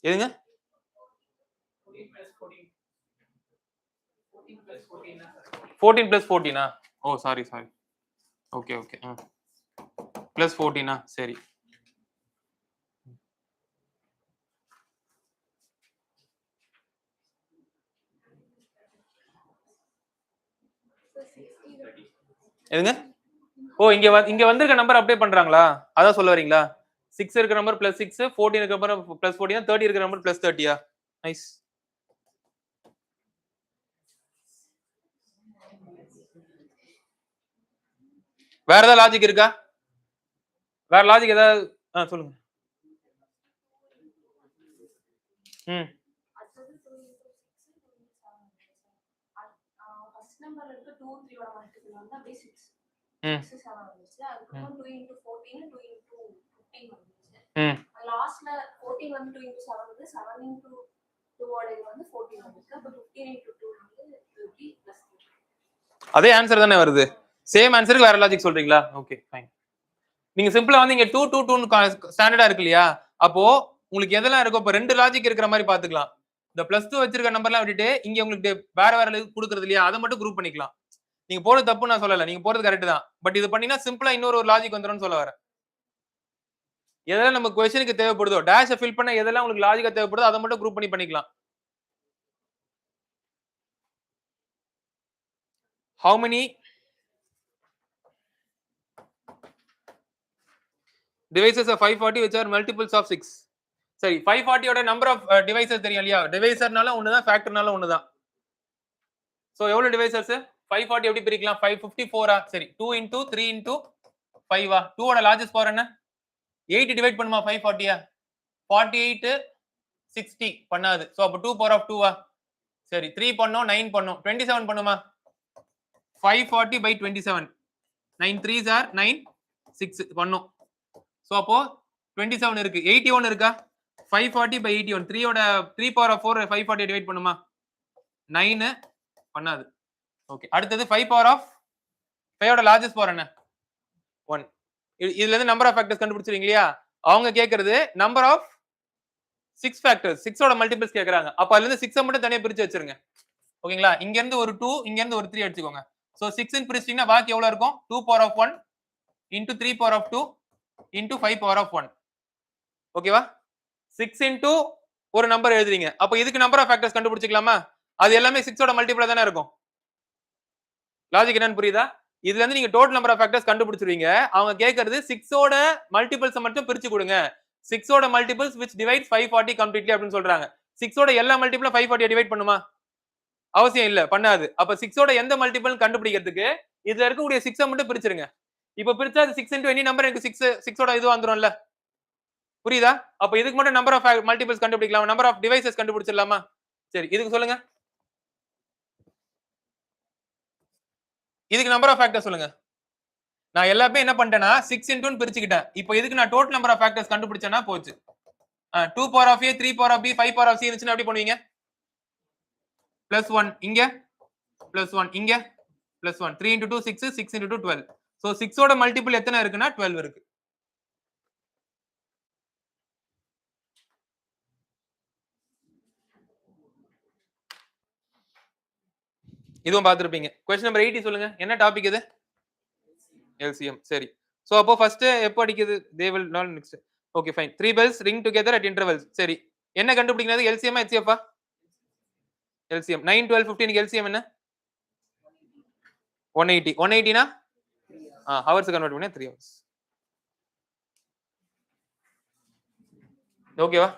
Speaker 1: எதுங்க? 14 + 14ஆ? ஓ சாரி. ஓகே. + 14ஆ? சரி. எதுங்க? ஓ இங்க வந்திருக்க நம்பர் அப்டேட் பண்றாங்களா? அதான் சொல்ல வரீங்களா? 6 இருக்கிற நம்பர் +6, 14 இருக்கிற நம்பர் +14, 30 இருக்கிற நம்பர் +30யா? நைஸ். வேற ஏதாவது லாஜிக் இருக்கா? வேற லாஜிக் ஏதாவது சொல்லுங்க. ம். ம். ம். அதே ஆன்சர் தானே வருது. சேம் ஆன்சருக்கு வேற லாஜிக் சொல்றீங்களா? Okay fine. நீங்க சிம்பிளா வந்து இங்க 2 2 2 ஸ்டாண்டர்டா இருக்கு இல்லையா? அப்போ உங்களுக்கு எதெல்லாம் இருக்கோ இப்ப 2 லாஜிக் இருக்கிற மாதிரி பாத்துக்கலாம். இந்த +2 வச்சிருக்க நம்பர்லாம் விட்டுட்டு இங்க உங்களுக்கு வேற குடுக்குறது இல்லையா? அத மட்டும் குரூப் பண்ணிக்கலாம். நீங்க போறது தப்பு நான் சொல்லல. நீங்க போறது கரெக்ட் தான். பட் இது பண்ணீங்கன்னா சிம்பிளா இன்னொரு ஒரு லாஜிக் வந்துரும்னு சொல்ல வரேன். எதெல்லாம் நம்ம கொஸ்டினுக்கு தேவைப்படுதோ டேஷ ஃபில் பண்ண எதெல்லாம் உங்களுக்கு லாஜிக்கா தேவைப்படுதோ அத மட்டும் குரூப் பண்ணி பண்ணிக்கலாம். How many devices of 540 which are multiples of 6? சரி 540 ஓட நம்பர் ஆஃப் டிவைசஸ் தெரியும் இல்லையா? டிவைசர்னால ஒண்ணுதான், ஃபேக்டர்னால ஒண்ணுதான். சோ எவ்வளவு டிவைசஸ்? 540 எப்படி பிரிக்கலாம்? 554ஆ? சரி 2 into 3 into 5ஆ? 2 ஓட லார்ஜஸ்ட் பவர் என்ன? 8 டிவைட் பண்ணுமா 540யா? 48 60 பண்ணாது. சோ அப்ப 2 பவர் ஆஃப் 2ஆ? சரி 3 பண்ணோம் 9 பண்ணோம் 27 பண்ணுமா? 540/27 9 3s are 9 6 பண்ணோம். சோ அப்போ 27 இருக்கு. 81 இருக்கா? 540/81 3 ஓட 3 பவர் ஆஃப் 4 540 டிவைட் பண்ணுமா? 9 பண்ணாது. ஓகே. அடுத்தது 5 பவர் ஆஃப் 5 ஓட லார்ஜஸ்ட் பவர் என்ன? 1. இதுல இருந்து நம்பர் ஆஃப் ஃபேக்டர்ஸ் கண்டுபிடிச்சிருவீங்க இல்லையா? அவங்க கேக்குறது நம்பர் ஆஃப் 6 ஃபேக்டர்ஸ் 6 ஓட மல்டிபிள்ஸ் கேக்குறாங்க. அப்ப அதுல இருந்து 6 மட்டும் தனியா பிரிச்சு வச்சிருங்க. ஓகேங்களா? இங்க இருந்து ஒரு 2 இங்க இருந்து ஒரு 3 அடிச்சுக்கோங்க. சோ 6 ன்னு பிரிச்சிட்டீங்கன்னா பாக்கி எவ்வளவு இருக்கும்? 2 power of 1 into 3 power of 2 into 5 power of 1. ஓகேவா? 6 into ஒரு நம்பர் எழுதுறீங்க. அப்ப இதுக்கு நம்பர் ஆஃப் ஃபேக்டர்ஸ் கண்டுபிடிச்சிக்கலாமா? அது எல்லாமே 6 ஓட மல்டிபிளா தானே இருக்கும். லாஜிக் என்னன்னு புரியுதா? இதுல இருந்து நீங்க டோட்டல் நம்பர் ஆஃப் ஃபேக்டர்ஸ் கண்டுபிடிச்சிருவீங்க. அவங்க கேக்குறது 6 ஓட மல்டிபிள்ஸ் மட்டும் பிரிச்சு கொடுங்க. 6 ஓட மல்டிபிள்ஸ் which divides 540 completely அப்படின்னு சொல்றாங்க. 6 ஓட எல்லா மல்டிபிளும் 540 டிவைட் பண்ணுமா? அவசியம் இல்ல பண்ணாது. அப்ப 6 ஓட எந்த மல்டிபிள் கண்டுபிடிக்கிறதுக்கு இதுல இருக்கக்கூடிய 6 மட்டும் பிரிச்சிருங்க. இப்ப பிரிச்சா அது 6 into any number எனக்கு 6 ஓட இது வந்துரும்ல. புரியுதா? அப்ப இதுக்கு மட்டும் நம்பர் ஆஃப் மல்டிபிள்ஸ் கண்டுபிடிக்கலாம். நம்பர் ஆஃப் டிவைசஸ் கண்டுபிடிச்சிடலாமா? சரி இதுக்கு சொல்லுங்க. இதுக்கு நம்பர் ஆஃப் ஃபேக்டர்ஸ் சொல்லுங்க. நான் எல்லாமே என்ன பண்ணிட்டேன்னா 6 into பிரிச்சுக்கிட்டேன். இப்போ இதுக்கு நான் டோட்டல் நம்பர் ஆஃப் ஃபேக்டர்ஸ் கண்டுபிடிச்சேன்னா போச்சு. 2 power of a 3 power of b 5 power of c இருந்துச்சுன்னா எப்படி பண்ணுவீங்க? +1 இங்க +1 இங்க +1 3 into 2 6 6 into 2 12. சோ 6 ஓட மல்டிபிள் எத்தனை இருக்குன்னா 12 இருக்கு. இதுவும் பார்த்திருப்பீங்க. கொஸ்டின் நம்பர் 80 சொல்லுங்க. என்ன டாபிக் இது? LCM. சரி. சோ அப்போ ஃபர்ஸ்ட் எப்போ அடிக்குது? they will not next. Okay fine. 3 bells ring together at intervals. சரி. என்ன கண்டுபிடிக்கிறது? LCM HCF ஆ? LCM 9 12 15 LCM என்ன? 180. 180 னா ஹவர்ஸ் கன்வெர்ட் பண்ணா 3 ஹவர்ஸ். ஓகேவா?